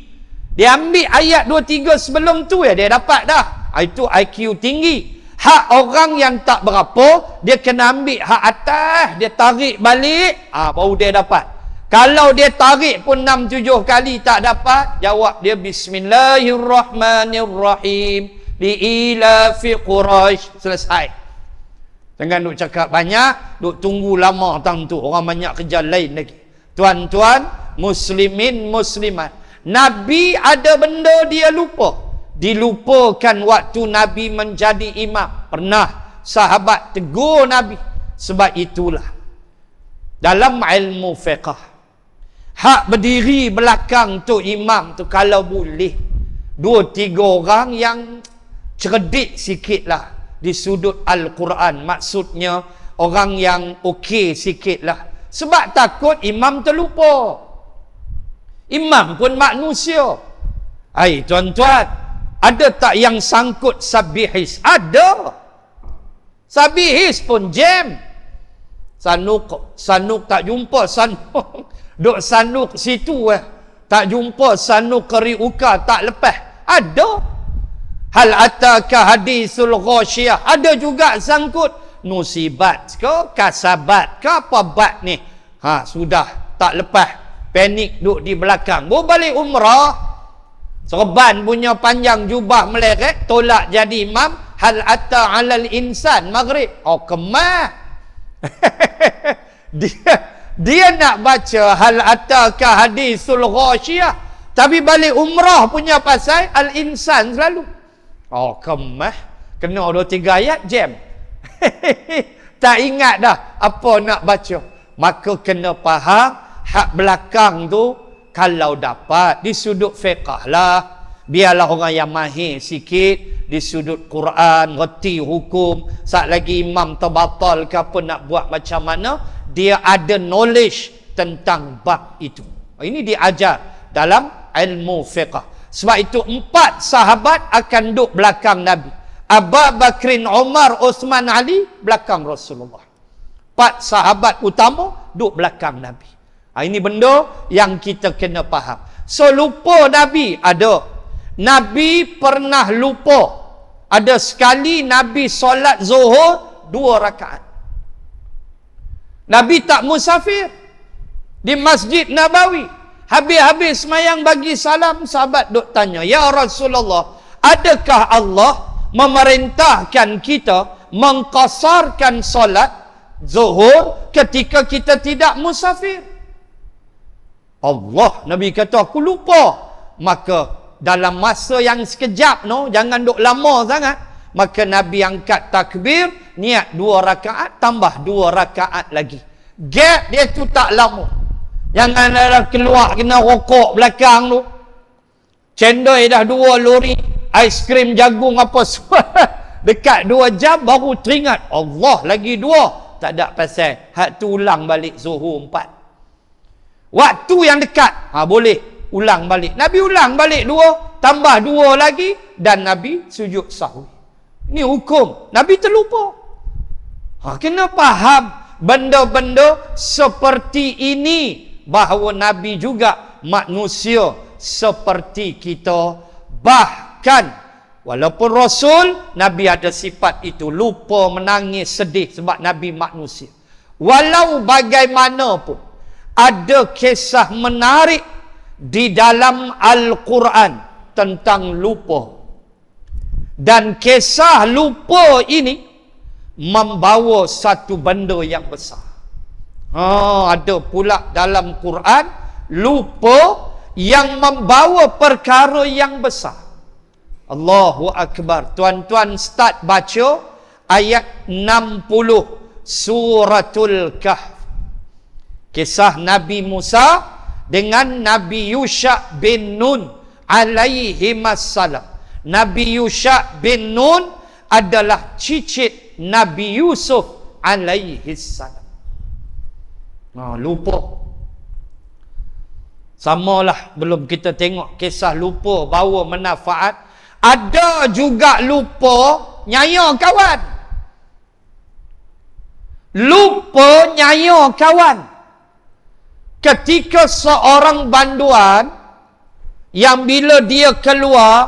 [SPEAKER 1] Dia ambil ayat 2-3 sebelum tu ya, dia dapat dah. Itu IQ tinggi. Hak orang yang tak berapa, dia kena ambil hak atas, dia tarik balik, baru dia dapat. Kalau dia tarik pun 6-7 kali tak dapat, jawab dia Bismillahirrahmanirrahim liila fi Quraisy, selesai. Jangan duk cakap banyak, duk tunggu lama tang tu, orang banyak kerja lain lagi. Tuan-tuan muslimin muslimat, Nabi ada benda dia lupa. Dilupakan waktu Nabi menjadi imam. Pernah sahabat tegur Nabi. Sebab itulah dalam ilmu fiqh, hak berdiri belakang tu imam tu kalau boleh 2-3 orang yang cerdik sikit lah di sudut Al-Quran. Maksudnya orang yang okey sikit lah. Sebab takut imam terlupa. Imam pun manusia. Hai tuan-tuan, ada tak yang sangkut sabihis? Ada. Sabihis pun jam. Sanuk tak jumpa sanuk. Duk sanuk situ tak jumpa sanuk keriuka tak lepas. Ada. Hal ataka hadisul ghasyiyah. Ada juga sangkut nusibat ke kasabat ke apa bat ni. Sudah tak lepas. Panik duk di belakang. Baru balik umrah. Serban punya panjang jubah meleret, tolak jadi imam. Hal atta alal insan maghrib. Kemah. Dia nak baca hal ataka hadisul ghasyiyah, tapi balik umrah punya pasal al-insan selalu. Kemah. Kena 2-3 ayat jam. Tak ingat dah apa nak baca. Maka kena faham hak belakang tu kalau dapat di sudut fiqh lah. Biarlah orang yang mahir sikit di sudut Quran, reti hukum. Saat lagi imam terbatal ke apa nak buat macam mana, dia ada knowledge tentang bab itu. Ini diajar dalam ilmu fiqh. Sebab itu 4 sahabat akan duduk belakang Nabi. Abu Bakrin, Umar, Uthman, Ali belakang Rasulullah. 4 sahabat utama duduk belakang Nabi. Ini benda yang kita kena faham. So lupa Nabi ada. Nabi pernah lupa. Ada sekali Nabi solat zuhur 2 rakaat. Nabi tak musafir di Masjid Nabawi. Habis-habis semayang bagi salam, sahabat duk tanya, "Ya Rasulullah, adakah Allah memerintahkan kita mengqasarkan solat zuhur ketika kita tidak musafir?" Allah, Nabi kata, "Aku lupa." Maka dalam masa yang sekejap, jangan duk lama sangat, maka Nabi angkat takbir, niat 2 rakaat, tambah 2 rakaat lagi. Gap dia tu tak lama. Jangan ada keluar kena rokok belakang tu. Cendol dah 2 lori aiskrim jagung apa semua. Dekat 2 jam baru teringat, Allah lagi 2. Tak ada pasal. Hak tu ulang balik zuhur 4. Waktu yang dekat, boleh ulang balik. Nabi ulang balik 2, tambah 2 lagi, dan Nabi sujud sahwi. Ini hukum. Nabi terlupa. Kena faham benda-benda seperti ini, bahawa Nabi juga manusia seperti kita. Bahkan walaupun Rasul, Nabi ada sifat itu, lupa, menangis, sedih, sebab Nabi manusia. Walau bagaimanapun, ada kisah menarik di dalam Al-Quran tentang lupa. Dan kisah lupa ini membawa satu benda yang besar. Ada pula dalam Quran lupa yang membawa perkara yang besar. Allahu Akbar. Tuan-tuan start baca ayat 60 Suratul Kahf. Kisah Nabi Musa dengan Nabi Yusha bin Nun alaihimassalam. Nabi Yusha bin Nun adalah cicit Nabi Yusuf alaihissalam. Lupa. Samalah, belum kita tengok kisah lupa bawa manfaat. Ada juga lupa nyaya kawan. Lupa nyaya kawan. Ketika seorang banduan yang bila dia keluar,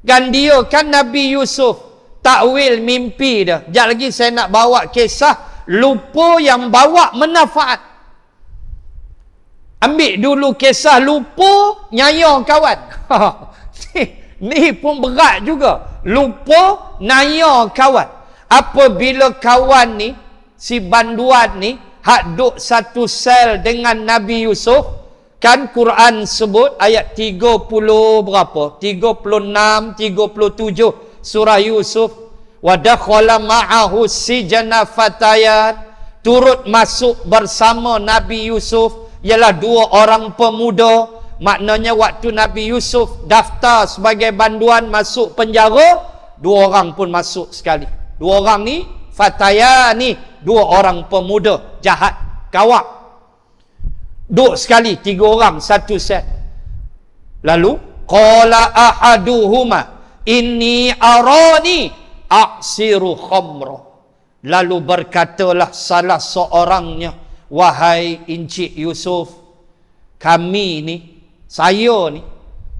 [SPEAKER 1] kan dia kan Nabi Yusuf takwil mimpi dia. Sekejap lagi saya nak bawa kisah lupa yang bawa manfaat. Ambil dulu kisah lupa nyaya kawan. Ni pun berat juga. Lupa nyaya kawan. Apabila kawan ni, si banduan ni, hak duk satu sel dengan Nabi Yusuf, kan Quran sebut ayat 30 berapa? 36, 37 surah Yusuf. Wa dakhala ma'ahu sijana fatayat, turut masuk bersama Nabi Yusuf ialah 2 orang pemuda. Maknanya waktu Nabi Yusuf daftar sebagai banduan masuk penjara, 2 orang pun masuk sekali. 2 orang ni fatayat ni, 2 orang pemuda jahat, kawak. Duk sekali 3 orang satu set. Lalu qala ahaduhuma inni arani aksiru khamra. Lalu berkatalah salah seorangnya, wahai Encik Yusuf, kami ni, saya ni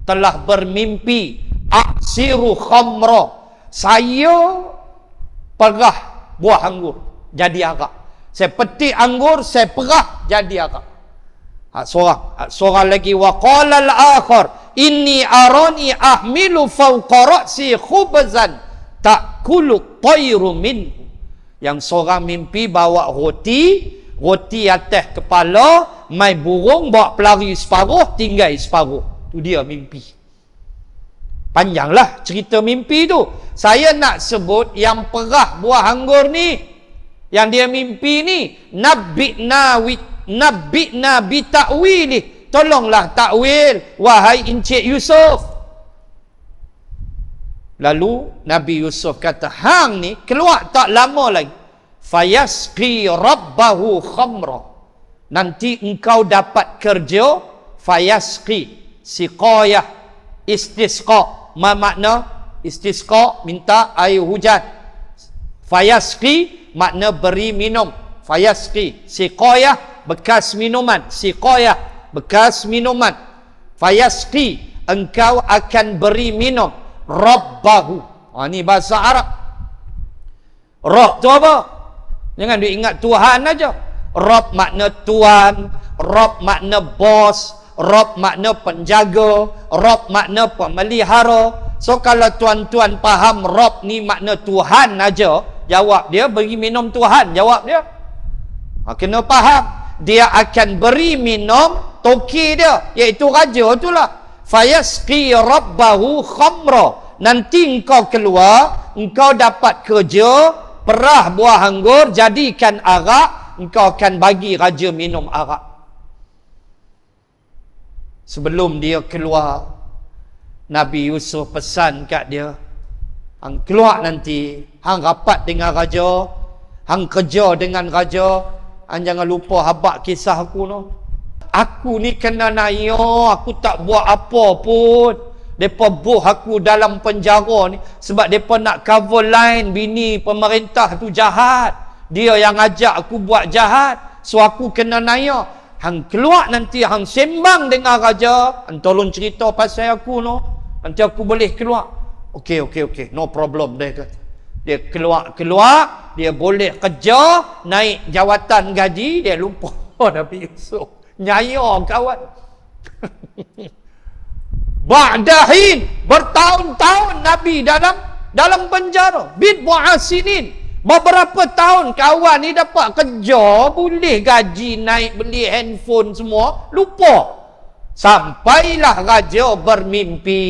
[SPEAKER 1] telah bermimpi aksiru khamra. Saya perah buah anggur jadi arak. Saya petik anggur, saya perah jadi arak. Seorang lagi, wa qala al-akhar inni arani ahmilu fawqa ra'si khubzan ta'kulu tayru minhu. Yang seorang mimpi bawa roti atas kepala, mai burung bawa pelari separuh, tinggal separuh. Tu dia mimpi. Panjanglah cerita mimpi tu. Saya nak sebut yang perah buah anggur ni, Yang dia mimpi ni, nabbi'na bi ta'wili. Tolonglah takwil, wahai Encik Yusuf. Lalu Nabi Yusuf kata, hang ni keluar tak lama lagi. Fayasqi rabbahu khamra. Nanti engkau dapat kerja. Fayasqi, siqayah, istisqa. Ma makna istisqa? Minta air hujan. Fayasqi makna beri minum. Fayasqi, siqayah bekas minuman. Siqayah bekas minuman. Fayasqi, engkau akan beri minum rabbahu. Ni bahasa Arab. Rabb tu apa? Jangan dia ingat Tuhan aja. Rabb makna tuan, Rabb makna bos, Rabb makna penjaga, Rabb makna pemelihara. So kalau tuan-tuan faham Rabb ni makna Tuhan aja, jawab dia beri minum Tuhan, jawab dia. Kena faham. Dia akan beri minum toki dia, iaitu raja itulah. Fayasqi rabbahu khamra. Nanti engkau keluar, engkau dapat kerja, perah buah anggur, jadikan arak, engkau akan bagi raja minum arak. Sebelum dia keluar, Nabi Yusuf pesan kat dia, hang keluar nanti, hang rapat dengan raja, hang kerja dengan raja, hang jangan lupa habaq kisah aku no. Aku ni kena nayo, aku tak buat apa pun. Depa buh aku dalam penjara ni sebab depa nak cover line bini pemerintah tu jahat. Dia yang ajak aku buat jahat. So aku kena nayo. Hang keluar nanti, hang sembang dengan raja, hang tolong cerita pasal aku no. Nanti aku boleh keluar. Okey. No problem dia kata. Dia keluar, dia boleh kerja, naik jawatan gaji, dia lupa Nabi Yusuf. Nyaya kawan. Ba'dahin, bertahun-tahun Nabi dalam penjara. Bid'ah sinin, beberapa tahun kawan ni dapat kerja, boleh gaji, naik beli handphone semua, lupa. Sampailah raja bermimpi.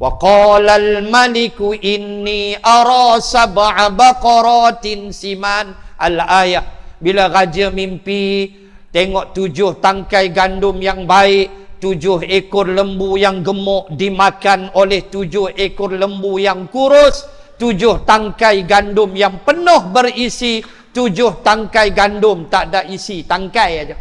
[SPEAKER 1] Wa qala al-maliku inni ara sab'a baqaratin siman. Al-ayah. Bila raja mimpi, tengok 7 tangkai gandum yang baik, 7 ekor lembu yang gemuk dimakan oleh 7 ekor lembu yang kurus, 7 tangkai gandum yang penuh berisi, 7 tangkai gandum tak ada isi, tangkai aja.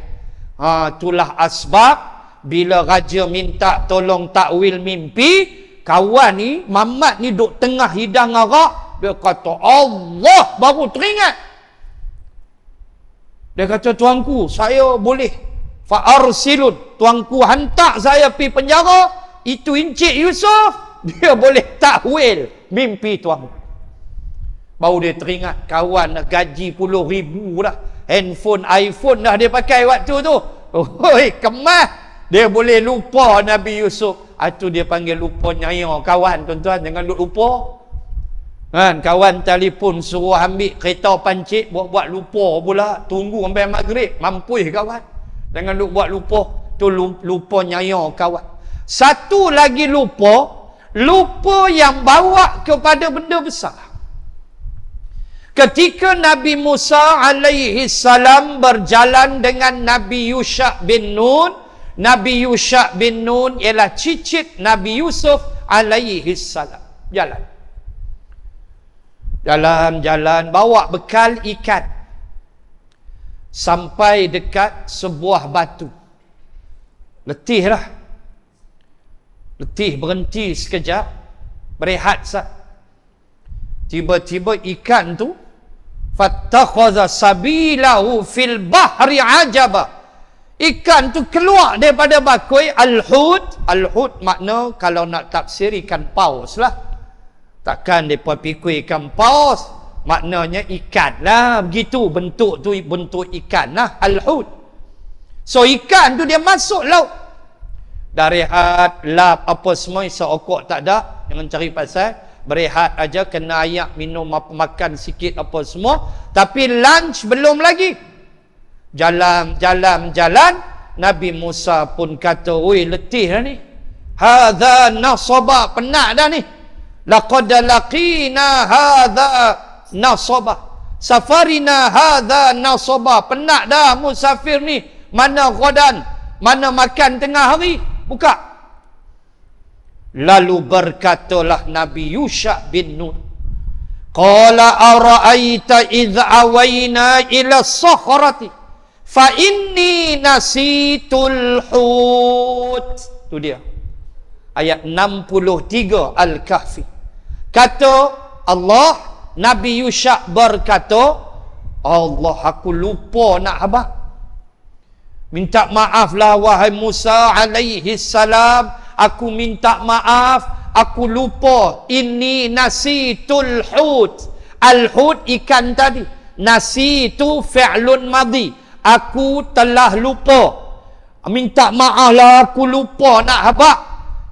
[SPEAKER 1] Itulah asbab bila raja minta tolong takwil mimpi, kawan ni, Mamat ni duduk tengah hidang arak, dia kata, Allah baru teringat. Dia kata, tuanku, saya boleh fa'arsilun, tuanku hantar saya pergi penjara, itu Encik Yusuf, dia boleh takwil mimpi tuanku. Baru dia teringat, kawan dah gaji puluh ribu dah, handphone, iPhone dah dia pakai waktu tu. Oi, kemas, dia boleh lupa Nabi Yusuf. Itu dia panggil lupa nyaya kawan, tuan-tuan, jangan lupa. Kan, kawan telefon suruh ambil kereta pancit, buat lupa pula, tunggu sampai maghrib, mampus kawan. Jangan buat lupa. Tu lupa nyaya kawan. Satu lagi lupa yang bawa kepada benda besar. Ketika Nabi Musa alaihi salam berjalan dengan Nabi Yusha bin Nun, Nabi Yusha bin Nun ialah cicit Nabi Yusuf alaihi salam. Jalan, bawa bekal ikan. Sampai dekat sebuah batu. Letih, berhenti sekejap, berehat sat. Tiba-tiba ikan tu fattakhadha sabilahu fil bahri ajaba. Ikan tu keluar daripada bakoi. Al-hut makna kalau nak tafsir ikan paus lah. Takkan mereka pikir ikan paus, maknanya ikan lah. Begitu bentuk tu, bentuk ikan lah. Al-hut. So ikan tu dia masuk laut. Dah rehat, lap apa semua, seokok tak ada. Jangan cari pasal. Berehat aja, kena ayak, minum apa, makan sikit apa semua. Tapi lunch belum lagi. Jalan. Nabi Musa pun kata, oi letih dah ni. Hadha nasaba, penat dah ni. Laqad laqina hadha nasaba. safarina hadha nasaba. Penat dah musafir ni. Mana ghadan? Mana makan tengah hari? Buka. Lalu berkatalah Nabi Yusha bin Nun, qala ara'aita idh awayna ila sakhrati fa inni nasitul hut. Tu dia. Ayat 63 Al-Kahfi. Kata Allah, Nabi Yusha berkata, Allah, aku lupa nak habaq. Minta maaflah wahai Musa alaihi salam, aku minta maaf, aku lupa. Inni nasitul hut. Al-hut ikan tadi. Nasitu fi'lun madhi. Aku telah lupa. Minta maaflah, aku lupa nak habaq.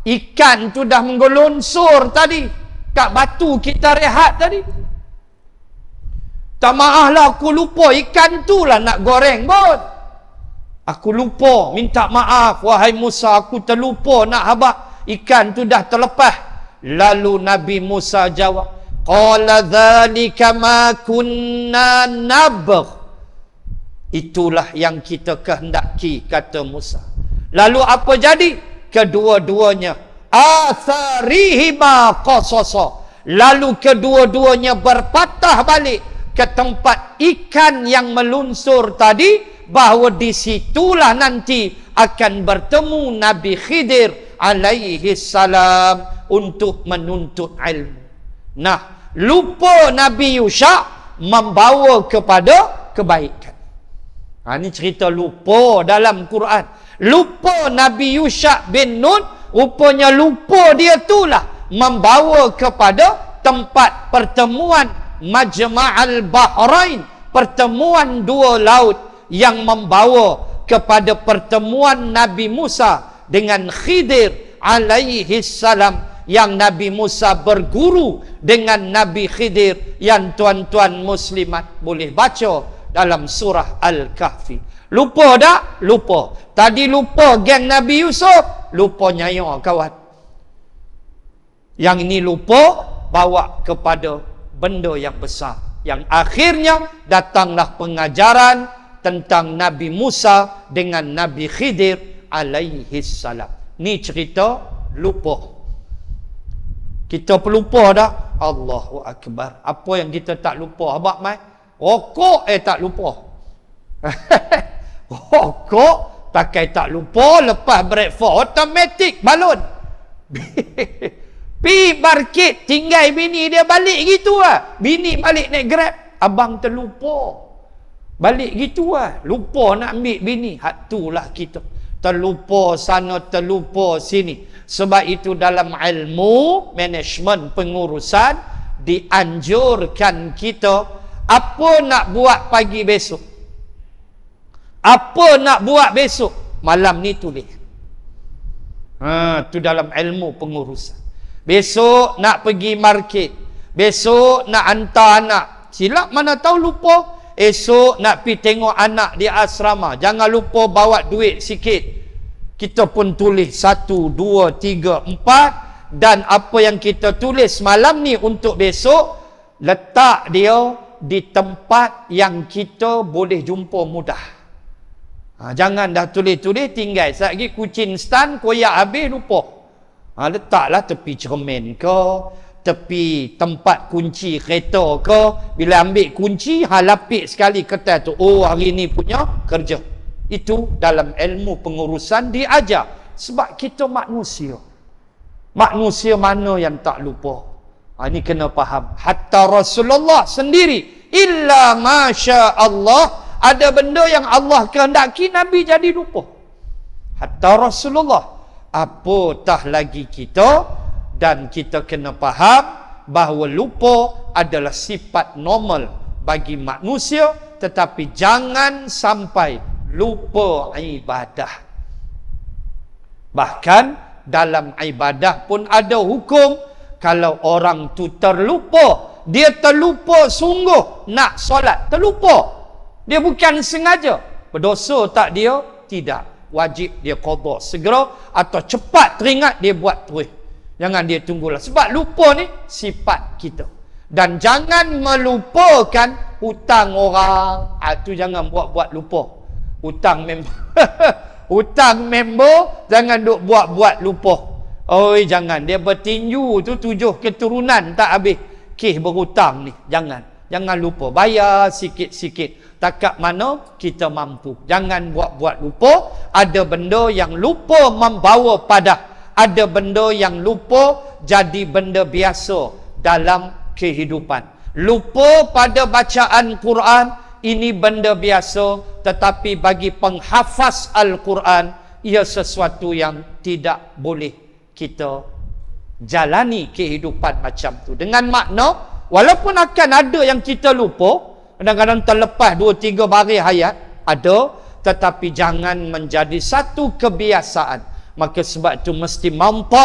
[SPEAKER 1] Ikan tu dah menggolunsur tadi kat batu kita rehat tadi. Tak maaflah, aku lupa. Ikan tu lah nak goreng pun. Aku lupa, minta maaf wahai Musa, aku terlupa nak habaq. Ikan tu dah terlepas. Lalu Nabi Musa jawab, qala dzalika ma kunna nabgh. Itulah yang kita kehendaki, kata Musa. Lalu apa jadi? Kedua-duanya atharihima qasasa. Lalu kedua-duanya berpatah balik ke tempat ikan yang melunsur tadi, bahawa di situlah nanti akan bertemu Nabi Khidir alaihi salam untuk menuntut ilmu. Nah, lupa Nabi Yusha membawa kepada kebaikan. Ini cerita lupa dalam Quran. Lupa Nabi Yusha bin Nun, rupanya lupa dia itulah membawa kepada tempat pertemuan Majma'al Bahrain, pertemuan dua laut, yang membawa kepada pertemuan Nabi Musa dengan Khidir alaihi salam, yang Nabi Musa berguru dengan Nabi Khidir, yang tuan-tuan muslimat boleh baca dalam surah Al-Kahfi. Lupa tak? Lupa. Tadi lupa geng Nabi Yusuf, lupa nyayang kawan. Yang ini lupa bawa kepada benda yang besar, yang akhirnya datanglah pengajaran tentang Nabi Musa dengan Nabi Khidir alaihi salam. Ni cerita lupa. Kita pelupa tak? Allahu Akbar. Apa yang kita tak lupa? Habaq mai? Rokok tak lupa. Rokok pakai tak lupa, lepas breakfast automatic balon. Pi market tinggal bini dia balik gitu lah. Bini balik naik Grab, abang terlupa. Balik gitu lah. Lupa nak ambil bini. Hak itulah kita. Terlupa sana, terlupa sini. Sebab itu dalam ilmu manajemen pengurusan dianjurkan kita, apa nak buat pagi besok, apa nak buat besok, malam ni tulis. Tu dalam ilmu pengurusan. Besok nak pergi market, besok nak hantar anak, silap mana tahu lupa. Esok nak pergi tengok anak di asrama, jangan lupa bawa duit sikit. Kita pun tulis 1, 2, 3, 4. Dan apa yang kita tulis malam ni untuk besok, letak dia di tempat yang kita boleh jumpa mudah. Jangan dah tulis-tulis tinggal. Sekejap lagi kucing stan, koyak habis, lupa. Letaklah tepi cermin ke, tepi tempat kunci kereta ke. Bila ambil kunci, lapik sekali kertas tu. Oh, hari ni punya kerja. Itu dalam ilmu pengurusan diajar. Sebab kita manusia. Manusia mana yang tak lupa? Ini kena faham. Hatta Rasulullah sendiri, illa masya Allah, ada benda yang Allah kehendaki Nabi jadi lupa. Hatta Rasulullah. Apatah lagi kita. Dan kita kena faham bahawa lupa adalah sifat normal bagi manusia, tetapi jangan sampai lupa ibadah. Bahkan dalam ibadah pun ada hukum. Kalau orang tu terlupa, dia terlupa sungguh nak solat, terlupa, dia bukan sengaja, berdosa tak dia? Tidak. Wajib dia qada segera, atau cepat teringat dia buat terus. Jangan dia tunggulah. Sebab lupa ni sifat kita. Dan jangan melupakan hutang orang. Itu jangan buat-buat lupa. Hutang member. Hutang member, jangan duk buat-buat lupa. Oi, jangan. Dia bertinju tu 7 keturunan tak habis. Kes berhutang ni. Jangan lupa. Bayar sikit-sikit. Takat mana kita mampu. Jangan buat-buat lupa. Ada benda yang lupa membawa padah. Ada benda yang lupa jadi benda biasa dalam kehidupan. Lupa pada bacaan Quran, ini benda biasa. Tetapi bagi penghafaz Al-Quran, ia sesuatu yang tidak boleh kita jalani kehidupan macam tu. Dengan makna, walaupun akan ada yang kita lupa, kadang-kadang terlepas 2-3 baris ayat, ada, tetapi jangan menjadi satu kebiasaan. Maka sebab itu mesti mampu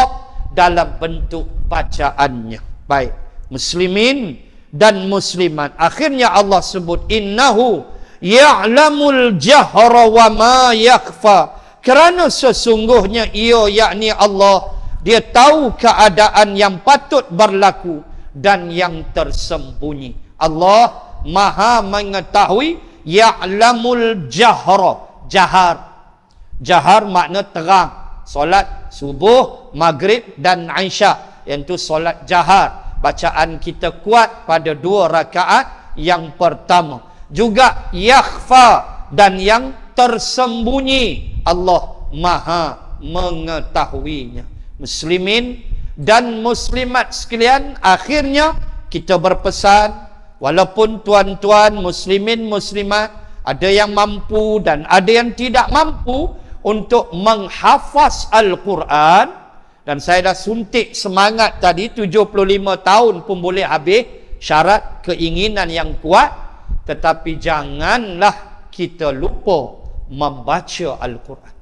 [SPEAKER 1] dalam bentuk bacaannya. Baik, muslimin dan muslimat. Akhirnya Allah sebut, innahu ya'lamul jahra wa ma yakhfa. Kerana sesungguhnya ia, yakni Allah, dia tahu keadaan yang patut berlaku dan yang tersembunyi. Allah Maha mengetahui. Ya'lamul jahra, jahar makna terang. Solat subuh, maghrib dan isyak, iaitu solat jahar. Bacaan kita kuat pada 2 rakaat yang pertama. Juga yakhfa, dan yang tersembunyi, Allah Maha mengetahuinya. Muslimin dan muslimat sekalian, akhirnya kita berpesan, walaupun tuan-tuan muslimin muslimat ada yang mampu dan ada yang tidak mampu untuk menghafaz Al-Quran, dan saya dah suntik semangat tadi, 75 tahun pun boleh habis, syarat keinginan yang kuat. Tetapi janganlah kita lupa membaca Al-Quran.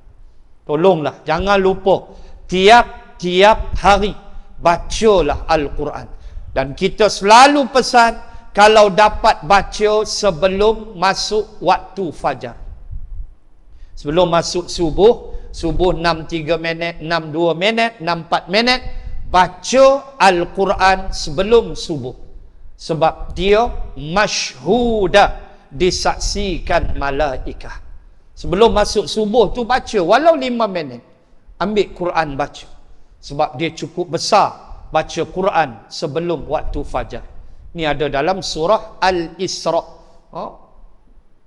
[SPEAKER 1] Tolonglah, jangan lupa. Tiap-tiap hari bacalah Al-Quran. Dan kita selalu pesan, kalau dapat baca sebelum masuk waktu fajar. Sebelum masuk subuh 6:03 minit, 6:02 minit, 6:04 minit, baca Al-Quran sebelum subuh. Sebab dia masyhudah, disaksikan malaikat. Sebelum masuk subuh tu baca, walau 5 minit. Ambil Quran baca. Sebab dia cukup besar baca Quran sebelum waktu fajar. Ini ada dalam surah Al-Isra.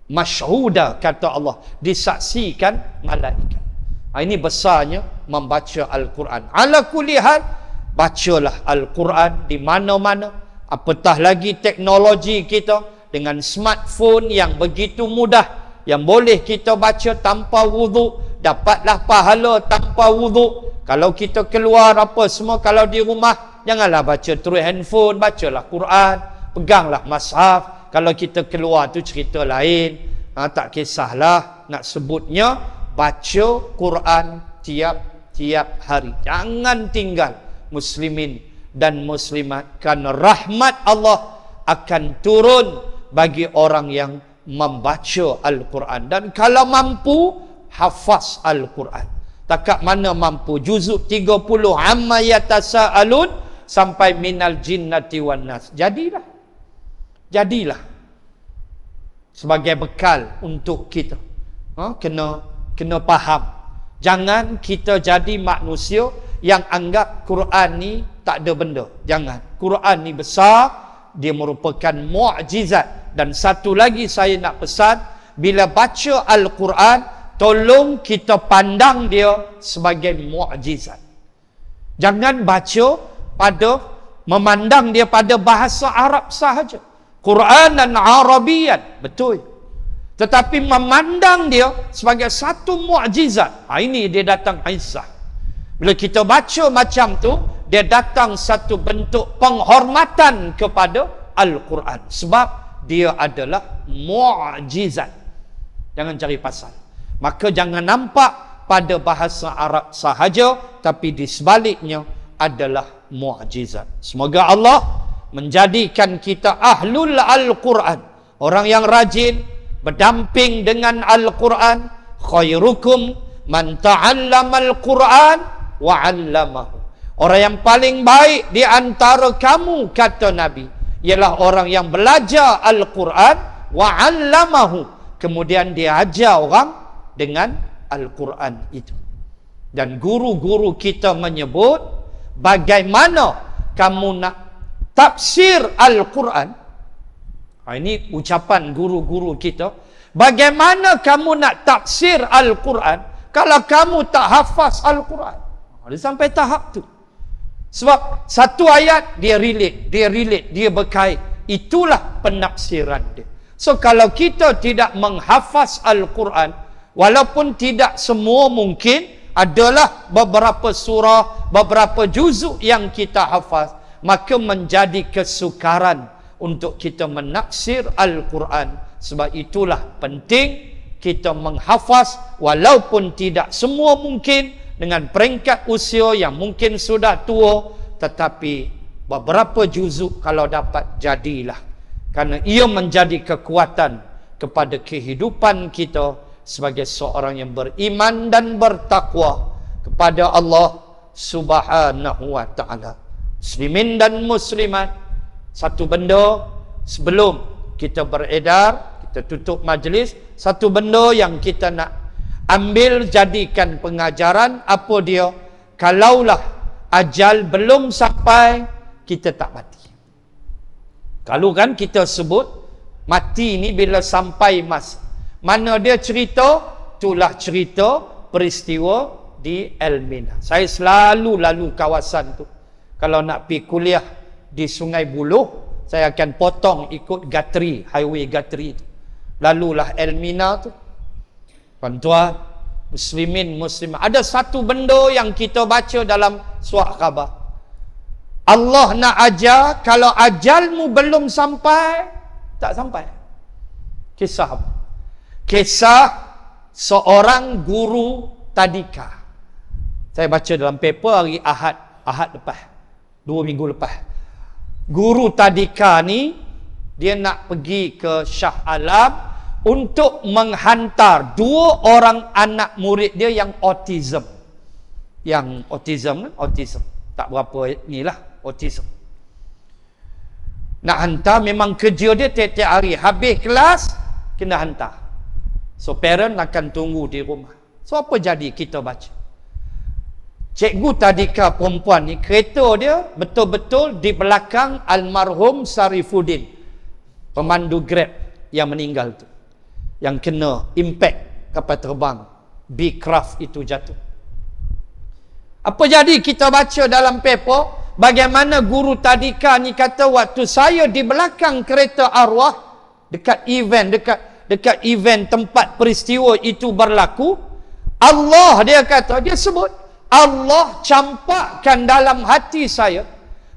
[SPEAKER 1] Masyhudah, kata Allah, disaksikan malaikat. Ini besarnya membaca Al-Quran. Ala kulli hal, bacalah Al-Quran di mana-mana. Apatah lagi teknologi kita dengan smartphone yang begitu mudah, yang boleh kita baca tanpa wuduk, dapatlah pahala tanpa wuduk. Kalau kita keluar apa semua, kalau di rumah, janganlah baca terus handphone, bacalah Quran, peganglah mushaf. Kalau kita keluar tu cerita lain. Tak kisahlah nak sebutnya, baca Quran tiap-tiap hari. Jangan tinggal, muslimin dan muslimat, kerana rahmat Allah akan turun bagi orang yang membaca Al-Quran. Dan kalau mampu, hafaz Al-Quran. Takat mana mampu, juzuk 30 amma yatasaalun sampai minal jinnati wan nas. Jadilah sebagai bekal untuk kita. Kena faham. Jangan kita jadi manusia yang anggap Quran ni tak ada benda. Jangan. Quran ni besar, dia merupakan mukjizat. Dan satu lagi saya nak pesan, bila baca Al-Quran, tolong kita pandang dia sebagai mukjizat. Jangan baca memandang dia pada bahasa Arab sahaja. Quranan Arabian, betul. Tetapi memandang dia sebagai satu mukjizat. Ini dia datang izzah. Bila kita baca macam tu, dia datang satu bentuk penghormatan kepada Al-Quran. Sebab dia adalah mukjizat. Jangan cari pasal. Maka jangan nampak pada bahasa Arab sahaja, tapi di sebaliknya adalah mukjizat. Semoga Allah menjadikan kita ahlul Al-Quran, orang yang rajin berdamping dengan Al-Quran. Khairukum man ta'allamal Quran wa 'allamahu. Orang yang paling baik di antara kamu, kata Nabi, ialah orang yang belajar Al-Quran wa 'allamahu, kemudian dia ajar orang dengan Al-Quran itu. Dan guru-guru kita menyebut, bagaimana kamu nak tafsir Al-Quran. Ini ucapan guru-guru kita. Bagaimana kamu nak tafsir Al-Quran kalau kamu tak hafaz Al-Quran? Dia sampai tahap tu. Sebab satu ayat dia relate, dia berkait. Itulah penafsiran dia. So kalau kita tidak menghafaz Al-Quran, walaupun tidak semua mungkin, adalah beberapa surah, beberapa juzuk yang kita hafaz, maka menjadi kesukaran untuk kita menafsir Al-Quran. Sebab itulah penting kita menghafaz, walaupun tidak semua mungkin, dengan peringkat usia yang mungkin sudah tua, tetapi beberapa juzuk kalau dapat, jadilah. Karena ia menjadi kekuatan kepada kehidupan kita sebagai seorang yang beriman dan bertakwa kepada Allah Subhanahu wa ta'ala. Muslimin dan muslimat, satu benda sebelum kita beredar, kita tutup majlis, satu benda yang kita nak ambil jadikan pengajaran, apa dia? Kalaulah ajal belum sampai, kita tak mati. Kalau kan kita sebut mati ni bila sampai masa. Mana dia cerita? Itulah cerita peristiwa di Elmina. Saya selalu lalu kawasan tu. Kalau nak pergi kuliah di Sungai Buloh, saya akan potong ikut Gatri, highway Gatri tu. Lalulah Elmina tu. Tuan-tuan, muslimin, muslimat, ada satu benda yang kita baca dalam surat khabar. Allah nak ajar, kalau ajalmu belum sampai, tak sampai. Kisah apa? Kisah seorang guru tadika. Saya baca dalam paper hari Ahad lepas, 2 minggu lepas. Guru tadika ni, dia nak pergi ke Shah Alam untuk menghantar 2 orang anak murid dia yang autism. Yang autism. Tak berapa ni lah, autism. Nak hantar, memang kerja dia tiap-tiap hari. Habis kelas, kena hantar. So, parent akan tunggu di rumah. So, apa jadi kita baca? Cikgu tadika perempuan ni, kereta dia betul-betul di belakang almarhum Sarifuddin, pemandu Grab yang meninggal tu, yang kena impact kapal terbang Beechcraft itu jatuh. Apa jadi kita baca dalam paper, bagaimana guru tadika ni kata, waktu saya di belakang kereta arwah dekat event tempat peristiwa itu berlaku, Allah, dia kata, dia sebut Allah campakkan dalam hati saya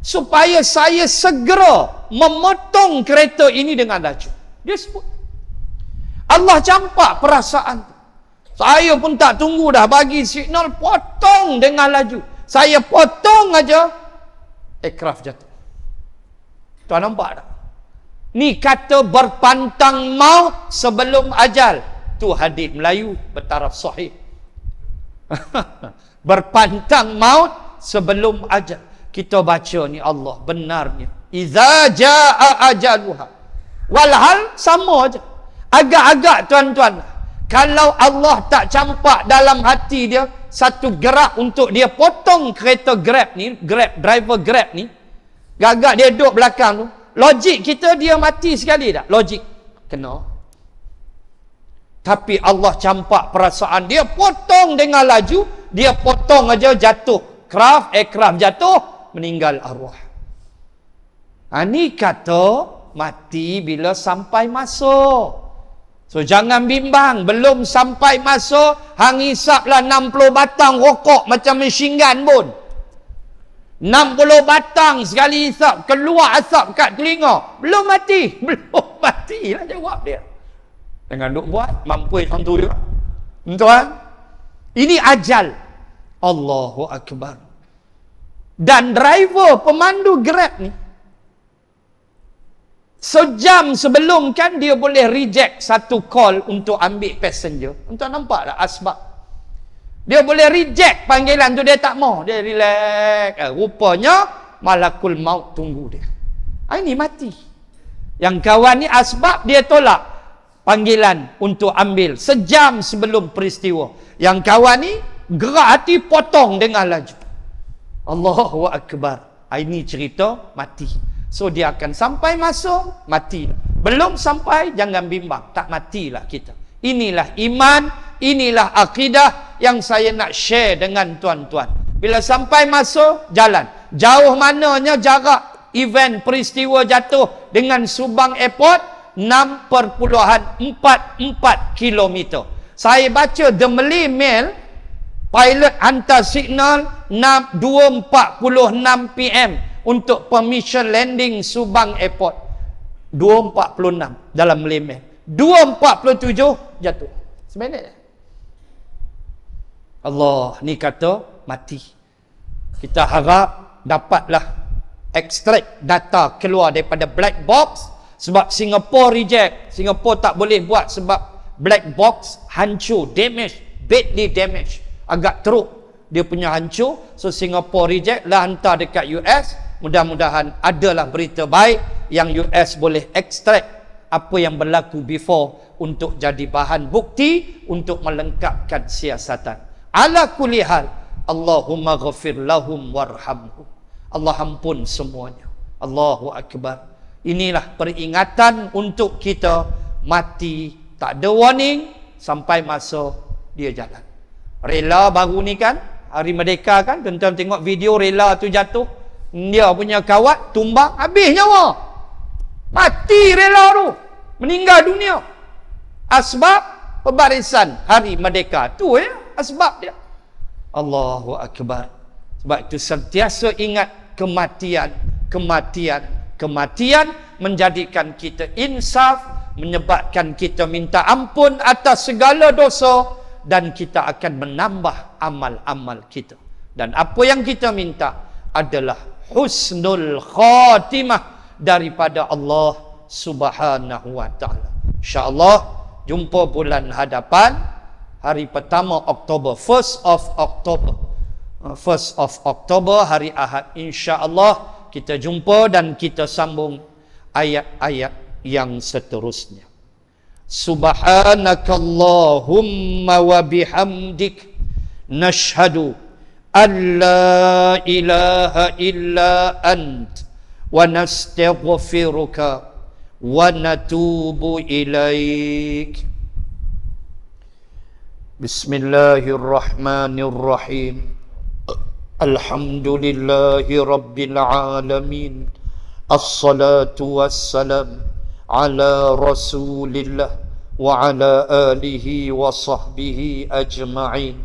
[SPEAKER 1] supaya saya segera memotong kereta ini dengan laju. Dia sebut Allah campak perasaan. Saya pun tak tunggu dah, bagi signal, potong dengan laju. Saya potong aja, aircraft jatuh. Tuan nampak tak? Ni kata berpantang maut sebelum ajal. Tu hadis Melayu bertaraf sahih. Berpantang maut sebelum ajal. Kita baca ni, Allah benarnya, iza jaa ajaluha. Walhal sama aja. Agak-agak tuan-tuan, kalau Allah tak campak dalam hati dia satu gerak untuk dia potong kereta Grab ni, driver Grab ni, agak dia duduk belakang tu, logik kita dia mati sekali tak? Logik kena. Tapi Allah campak perasaan dia, potong dengan laju, dia potong aja jatuh aircraft jatuh, meninggal arwah. Ini kata mati bila sampai masa. So jangan bimbang, belum sampai masa, hang hisaplah 60 batang rokok macam machine gun pun. 60 batang sekali hisap, keluar asap kat telinga, belum mati. Belum mati lah jawab dia. Jangan duk buat, mampu yang tu juga. Tuan, ini ajal. Allahu Akbar. Dan driver pemandu Grab ni, sejam sebelum kan dia boleh reject satu call untuk ambil passenger. Tuan nampak tak asbab? Dia boleh reject panggilan tu, dia tak mau. Dia relax. Rupanya malakul maut tunggu dia. Ini mati. Yang kawan ni asbab dia tolak panggilan untuk ambil sejam sebelum peristiwa. Yang kawan ni gerak hati potong dengan laju. Allahu Akbar. Ini cerita mati. So dia akan sampai masuk, mati. Belum sampai, jangan bimbang. Tak matilah kita. Inilah iman, inilah akidah yang saya nak share dengan tuan-tuan. Bila sampai masuk, jalan. Jauh mananya jarak event peristiwa jatuh dengan Subang Airport? 6.44 km. Saya baca The Malay Mail, pilot hantar signal 2.46 PM untuk permission landing Subang Airport. 2.46 dalam Malay Mail. 2.47 jatuh. Sebenarnya Allah ni kata mati. Kita harap dapatlah ekstrak data keluar daripada black box. Sebab Singapore reject. Singapore tak boleh buat sebab black box hancur, damage, badly damage. Agak teruk dia punya hancur. So Singapore reject lah, hantar dekat US. Mudah-mudahan adalah berita baik yang US boleh ekstrak apa yang berlaku before untuk jadi bahan bukti untuk melengkapkan siasatan. Ala kulli hal, Allahumma ghafir lahum warhamhum. Allah ampun semuanya. Allahu Akbar. Inilah peringatan untuk kita mati. Tak ada warning sampai masa dia jalan. Rela baru ni kan, Hari Merdeka kan, tuan-tuan tengok video rela tu jatuh. Dia punya kawat tumbang, habis nyawa. Mati rela tu. Meninggal dunia. Asbab pembarisan Hari Merdeka. Tu asbab dia. Allahu Akbar. Sebab itu sentiasa ingat kematian, kematian, kematian menjadikan kita insaf, menyebabkan kita minta ampun atas segala dosa dan kita akan menambah amal-amal kita. Dan apa yang kita minta adalah husnul khatimah daripada Allah Subhanahu wa taala. Insya-Allah jumpa bulan hadapan hari pertama Oktober, 1st of October hari Ahad. Insya-Allah kita jumpa dan kita sambung ayat-ayat yang seterusnya. Subhanakallahumma wa bihamdik nashhadu an la ilaha illa ant wa nastaghfiruka wa natubu ilaik. Bismillahirrahmanirrahim. Alhamdulillahi Rabbil Alamin. Assalatu wassalam ala Rasulillah wa ala alihi wa sahbihi ajma'in.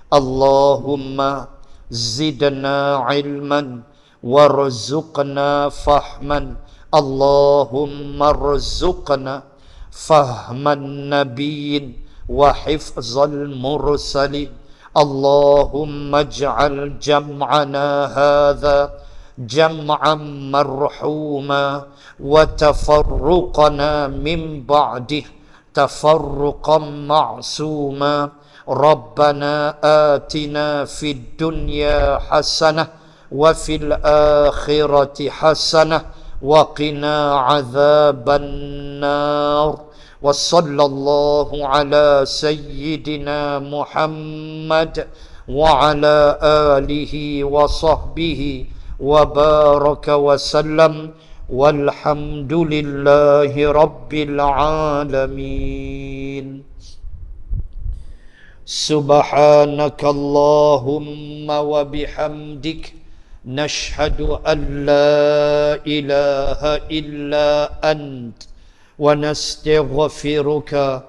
[SPEAKER 1] Allahumma zidna ilman warzuqna fahman. Allahumma rzuqna fahman nabiyyin wa hifzal mursalin. Allahumma ij'al jam'ana hadha jam'an marhuma wa tafarruqana min ba'dih tafarruqan ma'suma. Rabbana atina fid dunya hasanah wa fil akhirati hasanah wa qina adzaban nar. Wa sallallahu ala sayyidina Muhammad wa ala alihi wa sahbihi wa baraka wa sallam. Walhamdulillahi rabbil alamin. Subhanakallahumma wa bihamdik nashhadu an la ilaha illa ant wa nastaghfiruka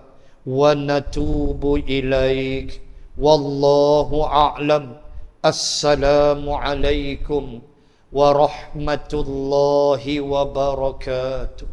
[SPEAKER 1] wa natubu ilaik. Wallahu a'lam. Assalamu alaikum warahmatullahi wabarakatuh.